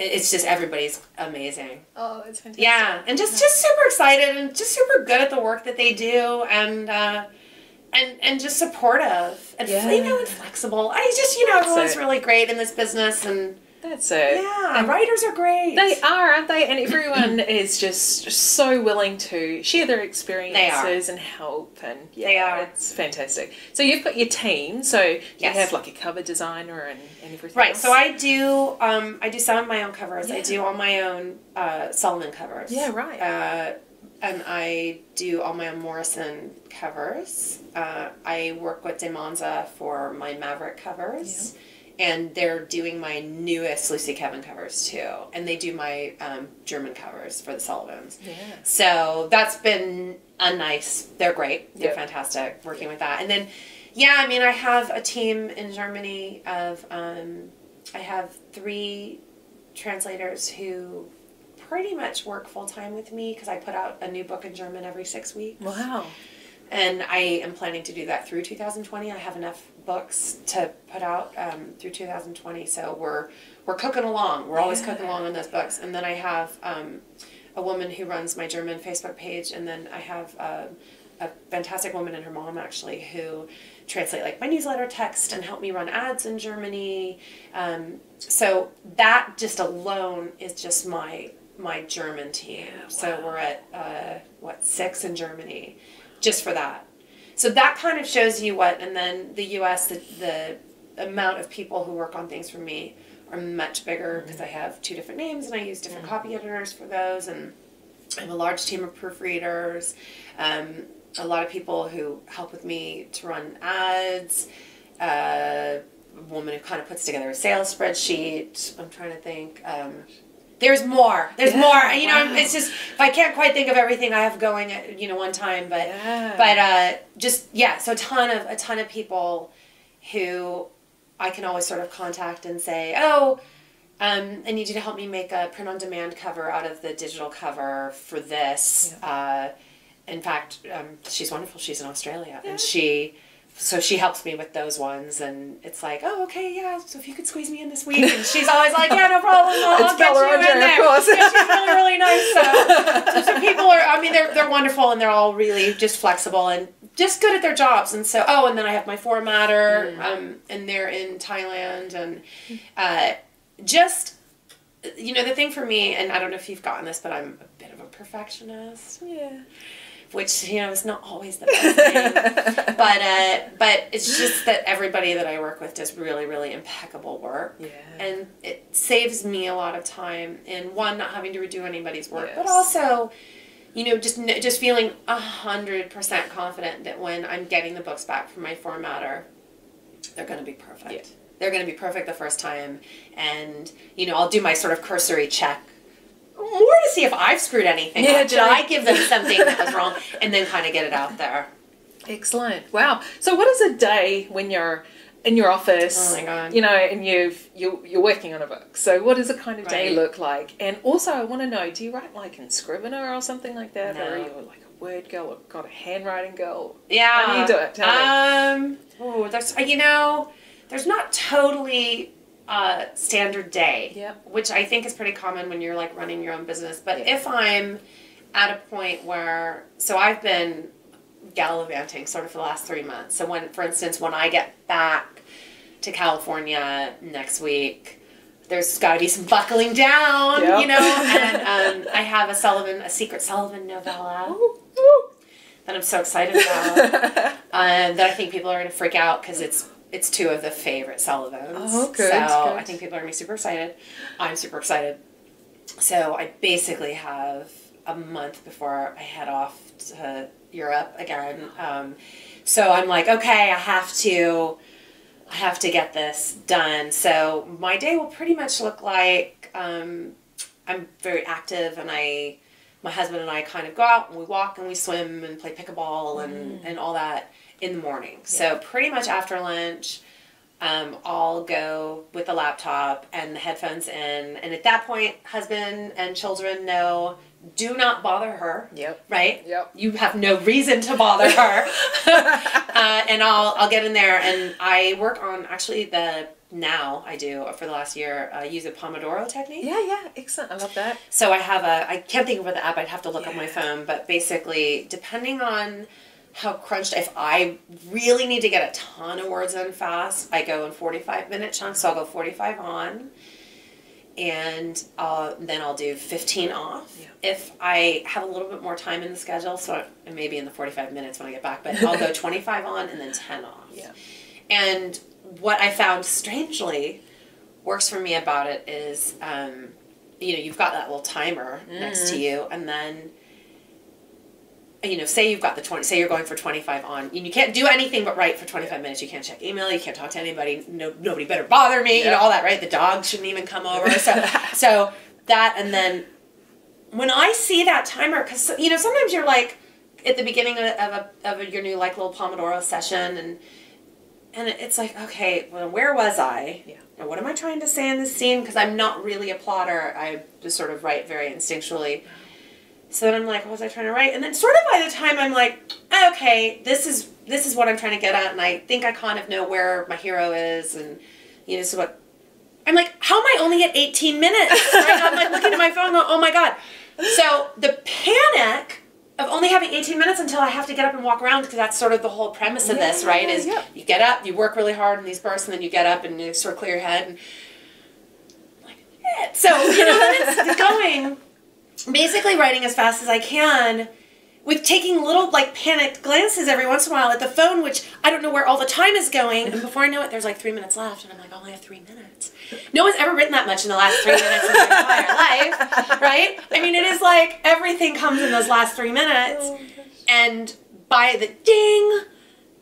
It's just, everybody's amazing. Oh, it's fantastic. Yeah, and just super excited and just super good at the work that they do, and just supportive and you know, and flexible. I just, you know, everyone's really great in this business, and that's it. Yeah, and writers are great. They are, aren't they? And everyone is just so willing to share their experiences and help. And they are. It's fantastic. So you've got your team. So you have like a cover designer and everything. Right. Else? So I do some of my own covers. I do all my own Sullivan covers. Yeah. Right. And I do all my own Morrison covers. I work with DeMonza for my Maverick covers. And they're doing my newest Lucy Kevin covers too. And they do my German covers for the Sullivans. Yeah. So that's been they're great. They're fantastic working with that. And then, I mean, I have a team in Germany of, I have 3 translators who pretty much work full-time with me because I put out a new book in German every 6 weeks. Wow. And I am planning to do that through 2020. I have enough books to put out through 2020, so we're cooking along. We're always cooking along on those books. And then I have a woman who runs my German Facebook page, and then I have a fantastic woman and her mom actually who translate like my newsletter text and help me run ads in Germany. So that just alone is just my German team. Yeah, wow. So we're at 6 in Germany. Just for that. So that kind of shows you and then the U.S., the amount of people who work on things for me are much bigger because I have 2 different names and I use different copy editors for those, and I have a large team of proofreaders, a lot of people who help with me to run ads, a woman who kind of puts together a sales spreadsheet. I'm trying to think. There's more. There's more. You know, it's just, if I can't quite think of everything I have going at, one time, but so a ton of people who I can always sort of contact and say, I need you to help me make a print-on-demand cover out of the digital cover for this. Yeah. In fact, she's wonderful. She's in Australia, and so she helps me with those ones, and it's like, so if you could squeeze me in this week, and she's always like, no problem, I'll get you in there. Of course. Yeah, she's really, really nice. So people are, I mean, they're wonderful, and they're all really just flexible and just good at their jobs. And so, and then I have my formatter, and they're in Thailand, and the thing for me, and I don't know if you've gotten this, but I'm a bit of a perfectionist. Yeah. Which, is not always the best thing. But it's just that everybody that I work with does really, really impeccable work. Yeah. And it saves me a lot of time in, one, not having to redo anybody's work, but also, just feeling 100% confident that when I'm getting the books back from my formatter, they're going to be perfect. Yeah. They're going to be perfect the first time. And, I'll do my sort of cursory check more to see if I've screwed anything up. Did I give them something that was wrong? And then kind of get it out there. Excellent. Wow. So what is a day when you're in your office, oh my God, and you're working on a book? So what does a kind of day look like? And also I want to know, do you write like in Scrivener or something like that? No. Or are you like a word girl or got a handwriting girl? Yeah. How do you do it? Tell me. There's not totally standard day, which I think is pretty common when you're like running your own business. But if I'm at a point where, so I've been gallivanting sort of for the last 3 months. So for instance, when I get back to California next week, there's got to be some buckling down, and I have a Secret Sullivan novella that I'm so excited about, that I think people are going to freak out because it's 2 of the favorite Sullivans. Oh, good. So I think people are going to be super excited. I'm super excited. So I basically have a month before I head off to Europe again. So I'm like, okay, I have to get this done. So my day will pretty much look like I'm very active, and my husband and I kind of go out and we walk and we swim and play pickleball and all that in the morning. So pretty much after lunch, I'll go with the laptop and the headphones in. And at that point, husband and children know, do not bother her. Yep. Right? Yep. You have no reason to bother her. And I'll get in there, and I work on actually I do for the last year, use a Pomodoro technique. Yeah, excellent. I love that. So I can't think of what the app, I'd have to look on my phone, but basically, depending on how crunched, if I really need to get a ton of words in fast, I go in 45-minute chunks, so I'll go 45 on, and then I'll do 15 off. Yeah. If I have a little bit more time in the schedule, so maybe in the 45 minutes when I get back, but I'll go 25 on and then 10 off. Yeah. And what I found strangely works for me about it is, you've got that little timer next to you, and then say you've got say you're going for 25 on, and you can't do anything but write for 25 minutes. You can't check email. You can't talk to anybody. Nobody better bother me. All that, right? The dog shouldn't even come over. So that, and then when I see that timer, because sometimes you're like at the beginning of your new like little Pomodoro session, and it's like, okay, well, where was I? Yeah. And what am I trying to say in this scene? Because I'm not really a plotter. I just sort of write very instinctually. So then I'm like, what was I trying to write? And then sort of by the time I'm like, okay, this is what I'm trying to get at, and I think I kind of know where my hero is, and this is what I'm like. How am I only at 18 minutes? Right? I'm like looking at my phone, going, oh my god. So the panic of only having 18 minutes until I have to get up and walk around, because that's sort of the whole premise of this, right? Is you get up, you work really hard in these bursts, and then you get up and you sort of clear your head, and I'm like, eh. So then it's going. Basically writing as fast as I can, with taking little like panicked glances every once in a while at the phone, which I don't know where all the time is going, and before I know it, there's like 3 minutes left, and I'm like, I only have 3 minutes. No one's ever written that much in the last 3 minutes of their entire life, right? I mean, it is like everything comes in those last 3 minutes, and by the ding,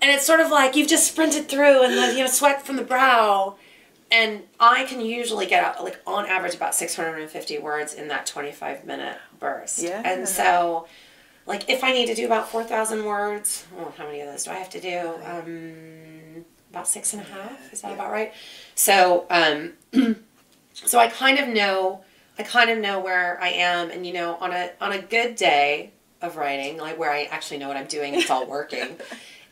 and it's sort of like you've just sprinted through, and the sweat from the brow. And I can usually get out, like, on average, about 650 words in that 25-minute burst. Yeah. And so, like, if I need to do about 4,000 words, how many of those do I have to do? About 6.5. Is that about right? So, so I kind of know where I am, and on a good day of writing, like where I actually know what I'm doing, it's all working.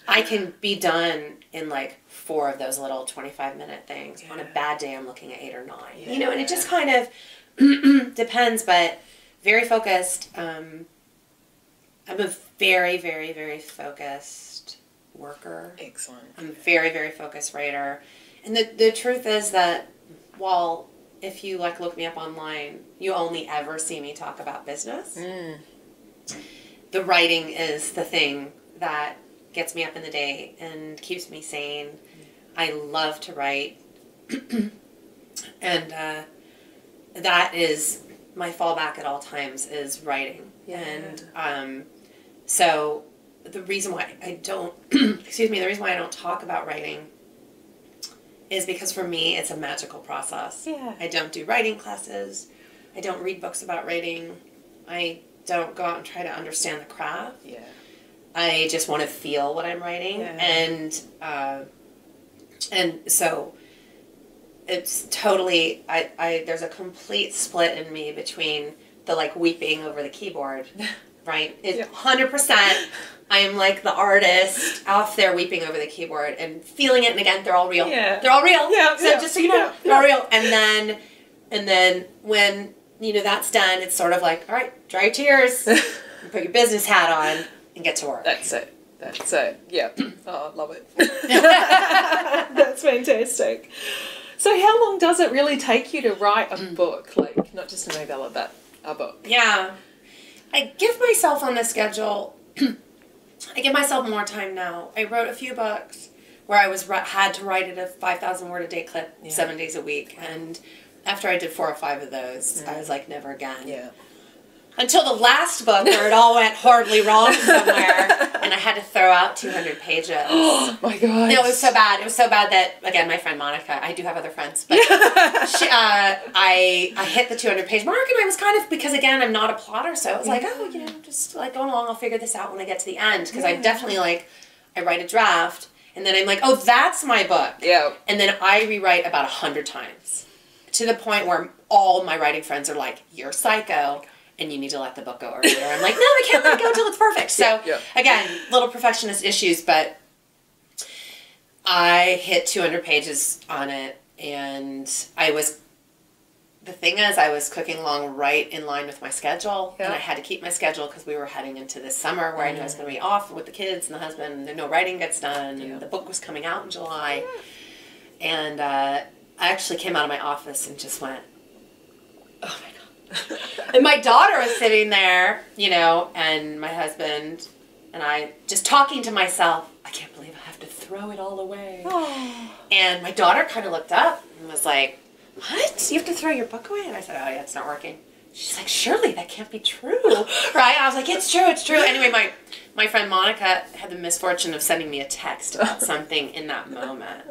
I can be done in like 4 of those little 25-minute things. On a bad day, I'm looking at 8 or 9. And it just kind of depends, but very focused. I'm a very, very, very focused worker. Excellent. I'm a very, very focused writer. And the truth is that while if you like look me up online, you only ever see me talk about business. The writing is the thing that gets me up in the day and keeps me sane. I love to write. And that is my fallback at all times, is writing. And so the reason why I don't the reason why I don't talk about writing is because for me it's a magical process. I don't do writing classes. I don't read books about writing. I don't go out and try to understand the craft. I just want to feel what I'm writing, and so it's totally, there's a complete split in me between the like weeping over the keyboard, right? It's 100%. I'm like the artist off there weeping over the keyboard and feeling it, and again, they're all real. They're all real. So just so you know, they're all real. And then when that's done, it's sort of like, all right, dry your tears, and put your business hat on. And get to work. That's it. Yeah. Oh, I love it. That's fantastic. So how long does it really take you to write a book? Like, not just a novella, but a book? Yeah. I give myself on the schedule, I give myself more time now. I wrote a few books where I had to write at a 5,000 word a day clip 7 days a week. And after I did 4 or 5 of those, I was like, never again. Until the last book where it all went horribly wrong somewhere, and I had to throw out 200 pages. Oh my god! No, it was so bad. It was so bad that, again, my friend Monica, I do have other friends, but I hit the 200-page mark, and I was kind of, because again, I'm not a plotter, so I was like, just like going along, I'll figure this out when I get to the end, because I definitely I write a draft, and then I'm like, oh, that's my book. And then I rewrite about 100 times, to the point where all my writing friends are like, you're psycho. And you need to let the book go earlier. I'm like, no, I can't let it go until it's perfect. So, again, little perfectionist issues, but I hit 200 pages on it, and I was cooking along right in line with my schedule, and I had to keep my schedule because we were heading into this summer where I knew I was going to be off with the kids and the husband, and no writing gets done, and the book was coming out in July. And I actually came out of my office and just went, oh my God. And my daughter was sitting there, and my husband and I just talking to myself, I can't believe I have to throw it all away. And my daughter kind of looked up and was like, what? You have to throw your book away? And I said, oh yeah, it's not working. She's like, surely that can't be true, right? I was like, it's true, it's true. Anyway, my friend Monica had the misfortune of sending me a text about something in that moment.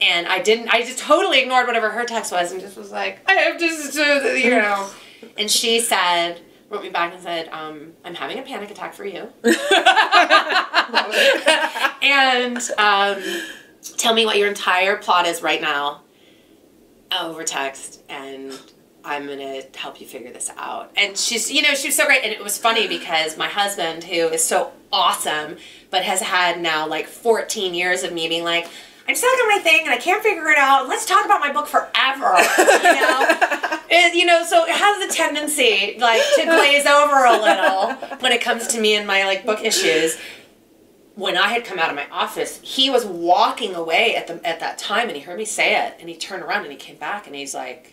And I just totally ignored whatever her text was and just was like, I have to, you know. And she wrote me back and said, I'm having a panic attack for you. And tell me what your entire plot is right now over text, and I'm going to help you figure this out. And she's, you know, she was so great. And it was funny because my husband, who is so awesome, but has had now like 14 years of me being like, I'm stuck on my thing and I can't figure it out. Let's talk about my book forever, you know? So it has the tendency like to glaze over a little when it comes to me and my like book issues. When I had come out of my office, he was walking away at that time and he heard me say it and he turned around and he came back and he's like,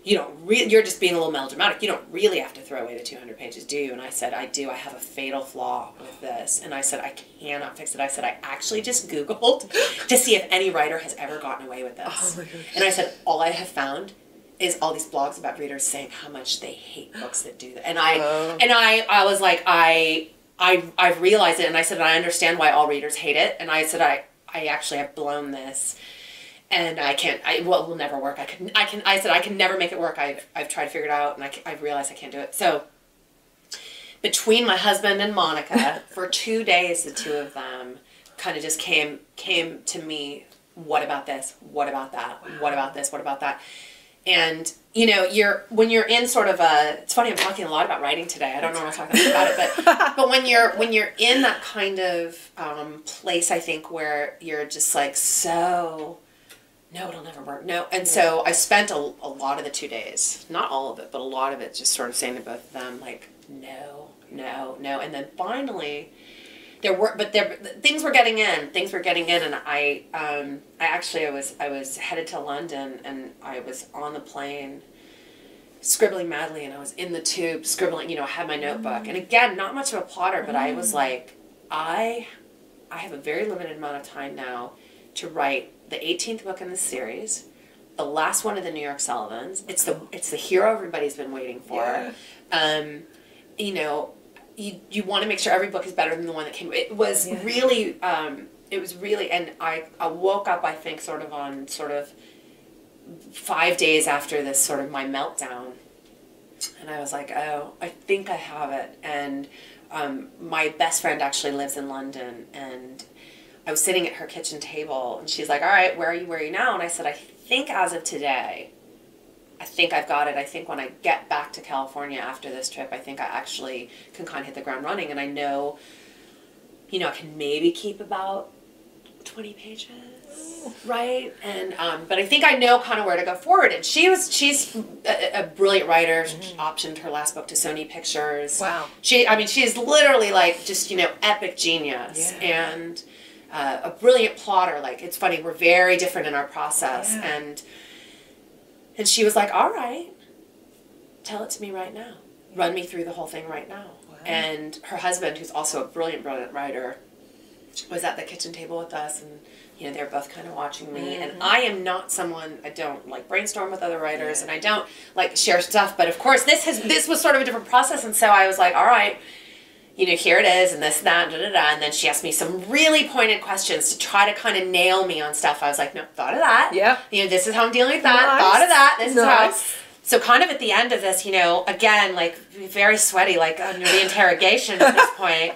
you're just being a little melodramatic. You don't really have to throw away the 200 pages, do you? And I said, I do. I have a fatal flaw with this. And I said, I cannot fix it. I said, I actually just Googled to see if any writer has ever gotten away with this. Oh my gosh. And I said, all I have found is all these blogs about readers saying how much they hate books that do that. And I was like, I've realized it. And I said, I understand why all readers hate it. And I said, I actually have blown this. And it will never work. I said, I can never make it work. I've tried to figure it out, and I realized I can't do it. So, between my husband and Monica, for 2 days, the two of them kind of just came to me, what about this? What about that? Wow. What about this? What about that? And, you know, when you're in sort of it's funny, I'm talking a lot about writing today. I don't know if I'm talking about it, but when you're in that kind of place, I think, where you're just like, so... no, it'll never work. No. And so I spent a lot of the 2 days, not all of it, but a lot of it just sort of saying to both of them, like, no. And then finally, things were getting in. And I was headed to London and I was on the plane scribbling madly and I was in the tube scribbling, you know, I had my notebook. And again, not much of a plotter, but I was like, I have a very limited amount of time now to write the 18th book in the series, the last one of the New York Sullivans. It's the hero everybody's been waiting for. Yeah. You know, you want to make sure every book is better than the one that came. It was really, and I woke up, I think, sort of 5 days after this sort of my meltdown, and I was like, oh, I think I have it. And my best friend actually lives in London, and I was sitting at her kitchen table, and she's like, all right, where are you now? And I said, I think as of today, I think I've got it. I think when I get back to California after this trip, I think I actually can kind of hit the ground running. And I know, you know, I can maybe keep about 20 pages, right? And but I think I know kind of where to go forward. And she's a brilliant writer. She optioned her last book to Sony Pictures. Wow. She's literally like just, you know, epic genius. Yeah. And a brilliant plotter. Like, it's funny, we're very different in our process. Yeah. And she was like, all right, tell it to me right now. Run me through the whole thing right now. Wow. And her husband, who's also a brilliant writer, was at the kitchen table with us, and, you know, they were both kind of watching me. Mm-hmm. And I am not someone, I don't like brainstorm with other writers, and I don't like share stuff, but of course this was sort of a different process, and so I was like, all right, you know, here it is, and this, that, and then she asked me some really pointed questions to try to kind of nail me on stuff. I was like, no, thought of that. Yeah. You know, this is how I'm dealing with that. Nice. Thought of that. This is how. So kind of at the end of this, you know, again, like very sweaty, like under the interrogation at this point.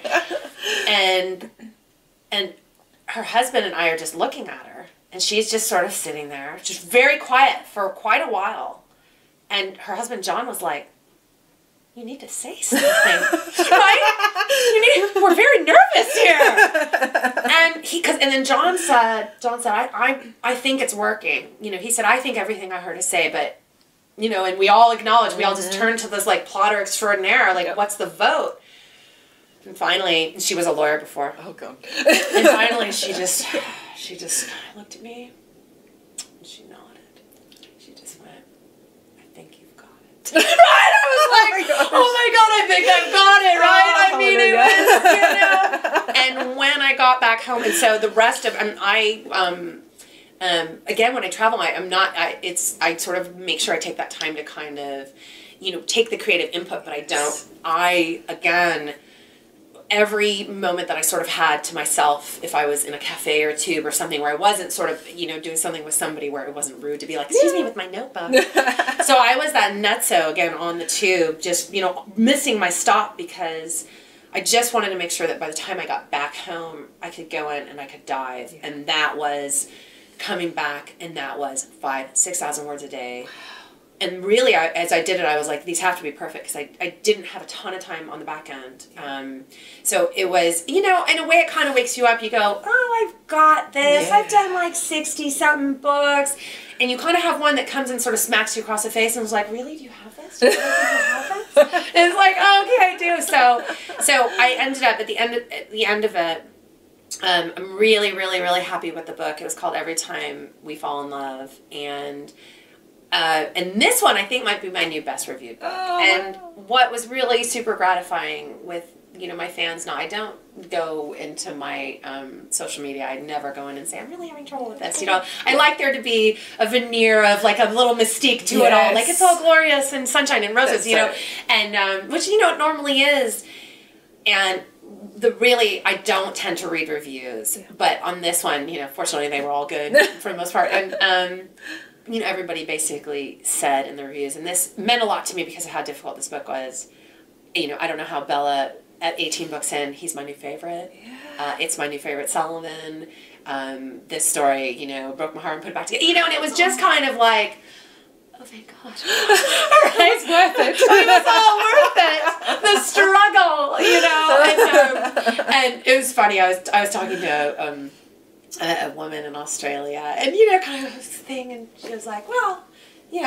And her husband and I are just looking at her, and she's just sort of sitting there, just very quiet for quite a while. And her husband, John, was like, you need to say something, right? We're very nervous here. And then John said, I think it's working. You know, he said, I think everything I heard her say, but, you know, and we all acknowledge, we all just turned to this, like, plotter extraordinaire, like, what's the vote? And finally, she was a lawyer before. Oh, God. And finally, she just looked at me, and she nodded. She just went, I think you've got it. Right? I was like, oh my God, I think I've got it, right? I mean, it was, you know. And when I got back home, and so the rest of, again, when I travel, I sort of make sure I take that time to kind of, take the creative input, but again, every moment that I sort of had to myself, if I was in a cafe or a tube or something where I wasn't sort of, doing something with somebody where it wasn't rude to be like, excuse me with my notebook. So I was that nutso again on the tube, just, missing my stop because I just wanted to make sure that by the time I got back home, I could go in and I could dive. Yeah. And that was coming back, and that was 5,000-6,000 words a day. And really, as I did it, I was like, these have to be perfect because I didn't have a ton of time on the back end. So it was, in a way it kind of wakes you up. You go, oh, I've got this. Yeah. I've done like 60-something books. And you kind of have one that comes and sort of smacks you across the face and was like, really? Do you have this? Do you really think you have this? And it's like, oh, okay, I do. So I ended up at the end of it, I'm really, really, really happy with the book. It was called Every Time We Fall in Love. And this one I think might be my new best reviewed book. Oh. And what was really super gratifying with, my fans, now I don't go into my social media. I never go in and say, I'm really having trouble with this. I like there to be a veneer of like a little mystique to it all. Like it's all glorious and sunshine and roses, and which, it normally is. And I don't tend to read reviews, but on this one, fortunately they were all good for the most part. And, everybody basically said in the reviews, and this meant a lot to me because of how difficult this book was. I don't know how Bella, at 18 books in, he's my new favorite. Yeah. It's my new favorite Sullivan. This story, broke my heart and put it back together. And it was just kind of like, oh, thank God. It's worth it. It was all worth it. The struggle, and it was funny. I was talking to a woman in Australia, and kind of this thing, and she was like, well, you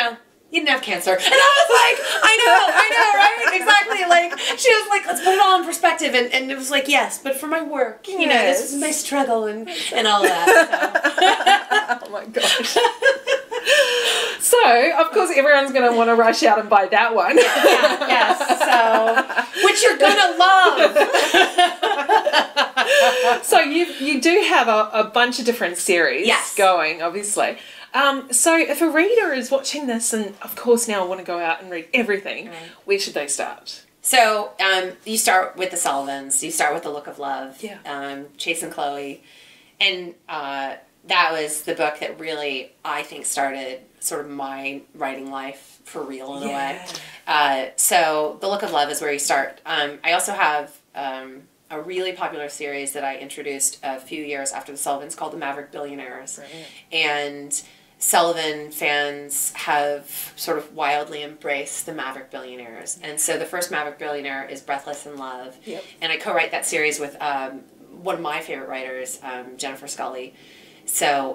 didn't have cancer. And I was like, I know, right? Exactly. Like, she was like, let's put it all in perspective. And it was like, yes, but for my work, this is my struggle and all that. So. Oh my gosh. So, of course, everyone's going to want to rush out and buy that one. Yes. So, which you're going to love. So, you do have a bunch of different series going, obviously. So, if a reader is watching this and, of course, now want to go out and read everything, where should they start? So, you start with the Sullivans. You start with The Look of Love. Yeah. Chase and Chloe. And that was the book that really, I think, started sort of my writing life for real in a way. So, The Look of Love is where you start. I also have a really popular series that I introduced a few years after the Sullivans called The Maverick Billionaires. Right. And Sullivan fans have sort of wildly embraced the Maverick Billionaires. And so the first Maverick Billionaire is Breathless in Love. Yep. And I co-write that series with one of my favorite writers, Jennifer Scully. So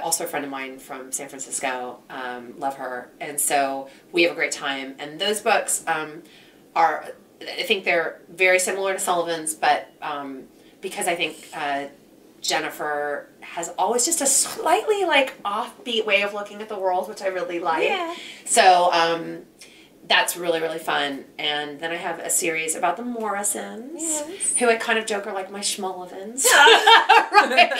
also a friend of mine from San Francisco. Love her. And so we have a great time. And those books are, I think they're very similar to Sullivan's, but because I think Jennifer has always just a slightly offbeat way of looking at the world, which I really like. Yeah. So that's really, really fun. And then I have a series about the Morrisons, who I kind of joke are like my Schmullivans. Right?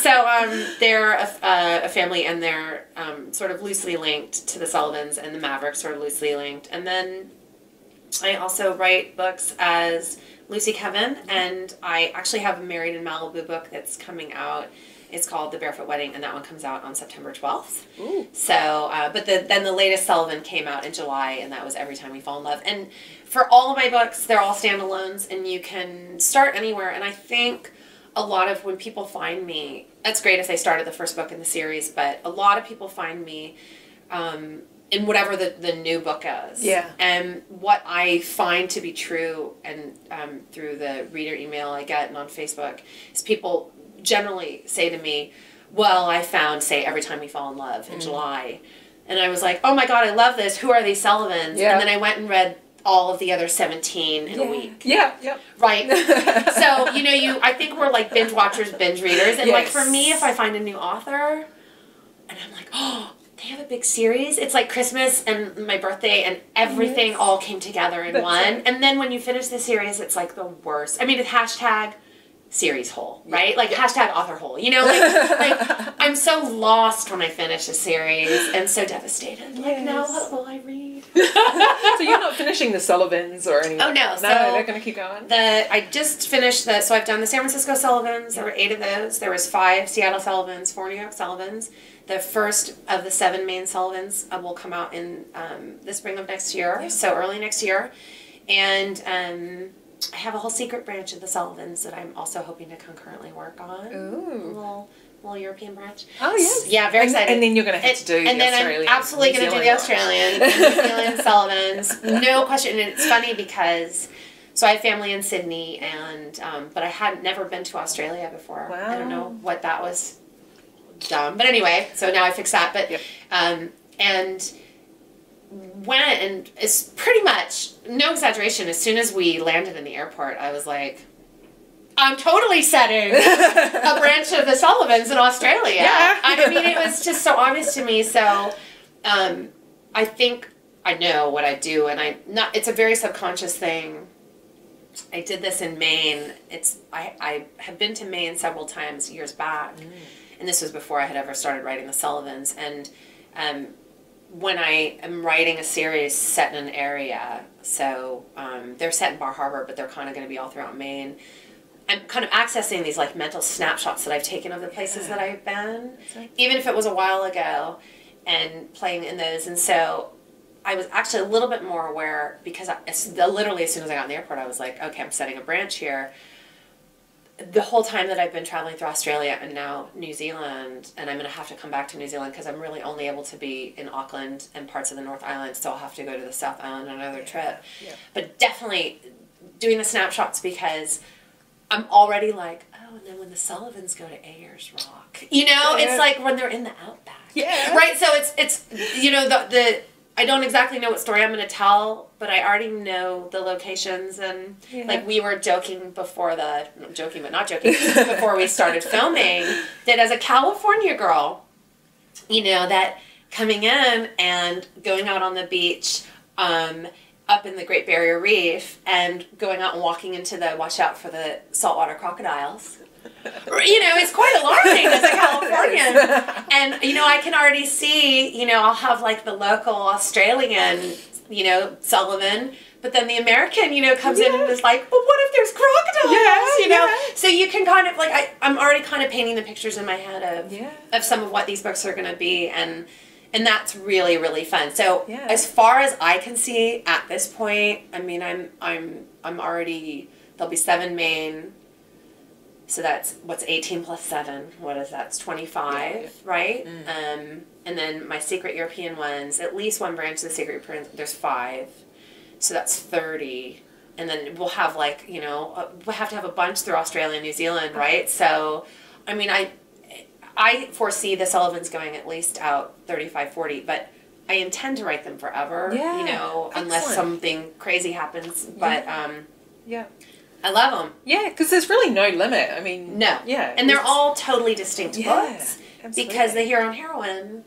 So they're a family, and they're sort of loosely linked to the Sullivans, and the Mavericks are loosely linked. And then I also write books as Lucy Kevin, and I actually have a Married in Malibu book that's coming out. It's called The Barefoot Wedding, and that one comes out on September 12th. Ooh. So, but then the latest Sullivan came out in July, and that was Every Time We Fall in Love. And for all of my books, they're all standalones, and you can start anywhere. And I think a lot of when people find me, that's great if they started the first book in the series, but a lot of people find me in whatever the new book is. Yeah. And what I find to be true, and through the reader email I get and on Facebook, is people generally say to me, well, I found, say, Every Time We Fall in Love in July. And I was like, oh my God, I love this. Who are these Sullivans? Yeah. And then I went and read all of the other 17 in a week. Yeah, yep. Right? So, I think we're like binge watchers, binge readers. And like for me, if I find a new author, and I'm like, oh, they have a big series. It's like Christmas and my birthday and everything all came together in one. Right. And then when you finish the series, it's like the worst. I mean, it's hashtag series hole, right? Like hashtag author hole, you know, like I'm so lost when I finish a series and so devastated. Like now what will I read? So you're not finishing the Sullivans or anything? Oh no, no, so they're going to keep going. I just finished so I've done the San Francisco Sullivans. There were 8 of those. There was 5 Seattle Sullivans, 4 New York Sullivans. The first of the 7 main Sullivans will come out in the spring of next year, so early next year, and I have a whole secret branch of the Sullivans that I'm also hoping to concurrently work on. Ooh. A little European branch. Oh, yes. Yeah, very excited. And then you're going to have to do the Australian. And then I'm absolutely going to do the Australian, New Zealand Sullivans. No question. And it's funny because, so I have family in Sydney, and but I had never been to Australia before. Wow. I don't know what that was dumb. But anyway, so now I fixed that. But, and went, and it's pretty much, no exaggeration, as soon as we landed in the airport, I was like, I'm totally setting a branch of the Sullivans in Australia. Yeah. I mean, it was just so obvious to me. So I think I know what I do, and it's a very subconscious thing. I did this in Maine. I have been to Maine several times years back, and this was before I had ever started writing the Sullivans. And when I am writing a series set in an area, so they're set in Bar Harbor, but they're kind of going to be all throughout Maine, I'm kind of accessing these like mental snapshots that I've taken of the places that I've been, even if it was a while ago, and playing in those. And so I was actually a little bit more aware, because literally as soon as I got in the airport, I was like, okay, I'm setting a branch here. The whole time that I've been traveling through Australia and now New Zealand, and I'm going to have to come back to New Zealand because I'm really only able to be in Auckland and parts of the North Island, so I'll have to go to the South Island on another trip. Yeah. But definitely doing the snapshots, because I'm already like, oh, and then when the Sullivans go to Ayers Rock, you know, it's like when they're in the outback. Yeah. Right? So it's you know, I don't exactly know what story I'm going to tell, but I already know the locations, and like we were joking before joking but not joking, before we started filming, that as a California girl, you know, that coming in and going out on the beach, up in the Great Barrier Reef, and going out and walking into watch out for the saltwater crocodiles. You know, it's quite alarming as a Californian. And, you know, I can already see, you know, I'll have like the local Australian, you know, Sullivan, but then the American, you know, comes in and is like, well, what if there's crocodiles? You know? So you can kind of, like, I'm already kind of painting the pictures in my head of some of what these books are going to be, and that's really, really fun. So as far as I can see at this point, I mean, I'm already, there'll be 7 main. So that's, what's 18 plus 7? What is that? It's 25, right? And then my secret European ones, at least one branch of the secret European, there's 5. So that's 30. And then we'll have, like, you know, we'll have to have a bunch through Australia and New Zealand, right? So, I mean, I foresee the Sullivans going at least out 35, 40, but I intend to write them forever, you know, unless something crazy happens. But, I love them. Yeah, because there's really no limit. I mean, no. Yeah. And they're all totally distinct books. Absolutely. Because the hero and heroine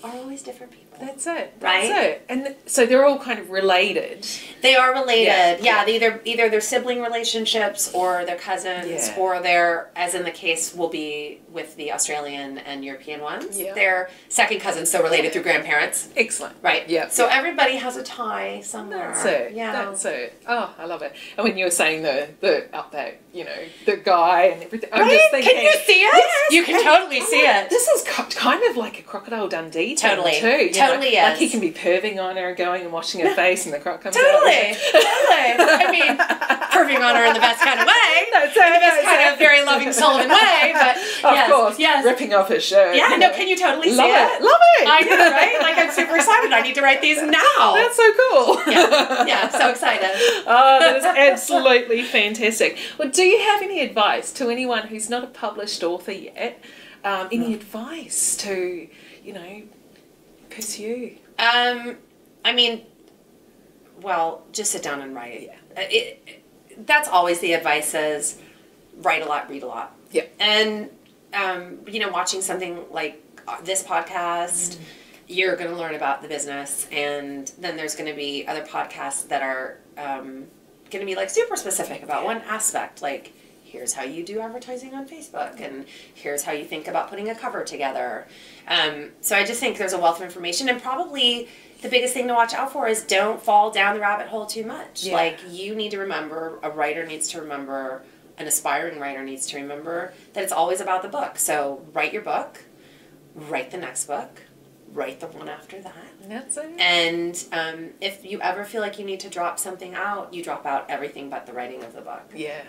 are always different people. That's it. Right? That's it. And so they're all kind of related. They are related. Yeah. Either they're sibling relationships, or they're cousins, or they're, as in the case will be with the Australian and European ones, they're second cousins, so related through grandparents. Excellent. Right. Yeah. So everybody has a tie somewhere. That's it. Yeah. That's it. Oh, I love it. And when you were saying the outback, you know, the guy and everything, I'm just thinking, can you see it? Yes, you can totally see it. This is kind of like a Crocodile Dundee thing too. Totally is. Like he can be perving on her, going and washing her face, and the croc comes out. Totally. I mean, perving on her in the best kind of way. In the best kind of very loving Sullivan way. But of course, ripping off his shirt. Yeah, no, can you totally see it? Love it. I know, right? Like, I'm super excited. I need to write these now. That's so cool. Yeah, so excited. Oh, that is absolutely fantastic. Well, do you have any advice to anyone who's not a published author yet? Any advice to, you know, pursue? I mean, well, just sit down and write. That's always the advice, is write a lot, read a lot. Yeah. And, you know, watching something like this podcast, you're going to learn about the business, and then there's going to be other podcasts that are going to be, like, super specific about one aspect, like here's how you do advertising on Facebook, and here's how you think about putting a cover together. So I just think there's a wealth of information, and probably the biggest thing to watch out for is don't fall down the rabbit hole too much. Yeah. Like, you need to remember, a writer needs to remember, an aspiring writer needs to remember that it's always about the book. So write your book, write the next book, write the one after that. That's it. And if you ever feel like you need to drop something out, you drop out everything but the writing of the book. Yeah,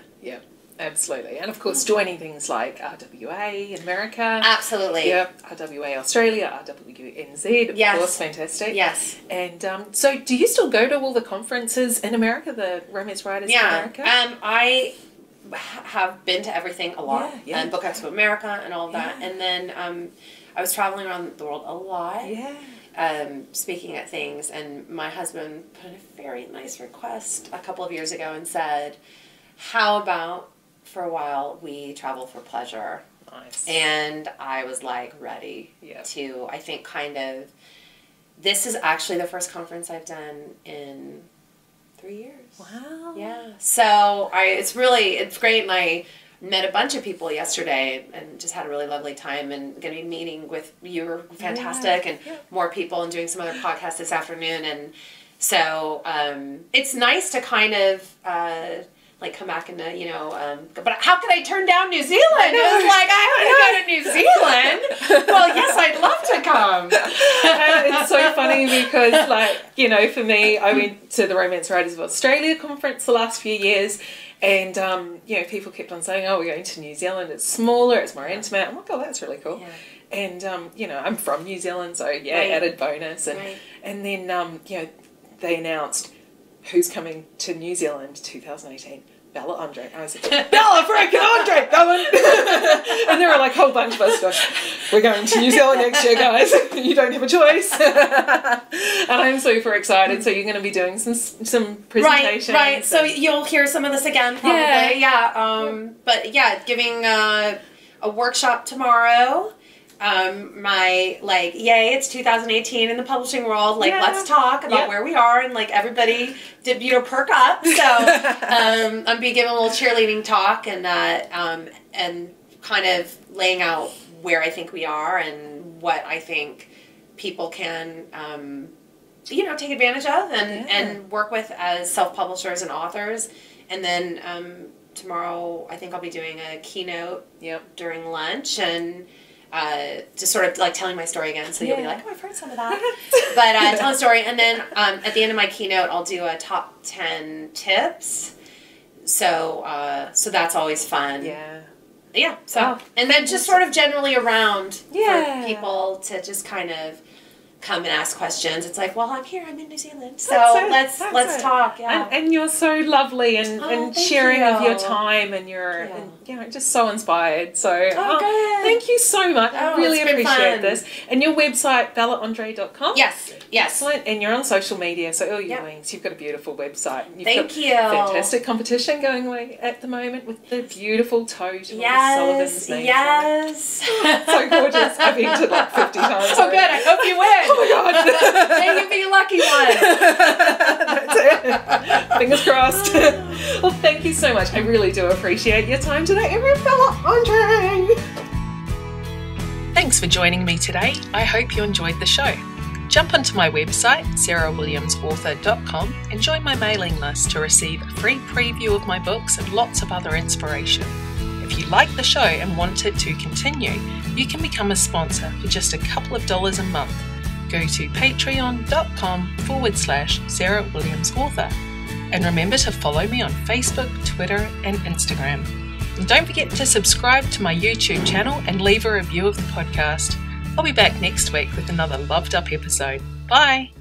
absolutely. And of course, joining things like RWA in America. Absolutely. Yep, RWA Australia, RWNZ, of Yes. course, fantastic. Yes. And so do you still go to all the conferences in America, the Romance Writers in America? I have been to everything a lot. Yeah. And Book Expo America and all of that. Yeah. And then I was traveling around the world a lot. Yeah. Speaking at things, and my husband put a very nice request a couple of years ago and said, how about for a while we travel for pleasure? Nice. And I was like ready to, I think, kind of, this is actually the first conference I've done in 3 years. Wow. Yeah. So it's great, and I met a bunch of people yesterday and just had a really lovely time, and going to be meeting with you were fantastic, and more people, and doing some other podcasts this afternoon. And so it's nice to kind of like come back and but how could I turn down New Zealand? It was like, I want to go to New Zealand. Well, yes, I'd love to come. It's so funny because, like, for me, I went to the Romance Writers of Australia conference the last few years, and people kept on saying, oh, we're going to New Zealand, it's smaller, it's more intimate. I'm like, oh, that's really cool. Yeah. And I'm from New Zealand, so added bonus. And and then they announced who's coming to New Zealand 2018. Bella Andre. I was like, Bella freaking Andre, going! And there were like a whole bunch of us going, we're going to New Zealand next year, guys. You don't have a choice. And I'm super excited. So you're going to be doing some presentations. Right. So you'll hear some of this again, probably. Yeah. But yeah, giving a workshop tomorrow. Yay, it's 2018 in the publishing world. Like, let's talk about where we are, and like everybody did, perk up. So I'm be giving a little cheerleading talk, and kind of laying out where I think we are and what I think people can take advantage of and work with as self-publishers and authors. And then tomorrow I think I'll be doing a keynote during lunch, and just sort of like telling my story again, so you'll be like, oh, I've heard some of that. But tell the story, and then at the end of my keynote, I'll do a top 10 tips. So that's always fun. Yeah. So and then just sort of generally around for people to just kind of come and ask questions. It's like, well, I'm here, I'm in New Zealand, so let's talk. Yeah. And you're so lovely, and sharing of your time, and you're just so inspired. So thank you so much. I really appreciate this. And your website, bellaandre.com. Yes. Excellent. And you're on social media, so all your links. You've got a beautiful website. Thank you. Fantastic competition going on at the moment with the beautiful tote. Sullivan's name. Yes. So gorgeous. I've entered like 50 times. Oh, good. I hope you win. Oh my God. May you be a lucky one. That's it. Fingers crossed. Well, thank you so much. I really do appreciate your time today. Everyone, Bella Andre. Thanks for joining me today. I hope you enjoyed the show. Jump onto my website, sarahwilliamsauthor.com, and join my mailing list to receive a free preview of my books and lots of other inspiration. If you like the show and want it to continue, you can become a sponsor for just a couple of dollars a month. Go to patreon.com/Sarah Williams Author. And remember to follow me on Facebook, Twitter, and Instagram. And don't forget to subscribe to my YouTube channel and leave a review of the podcast. I'll be back next week with another loved up episode. Bye!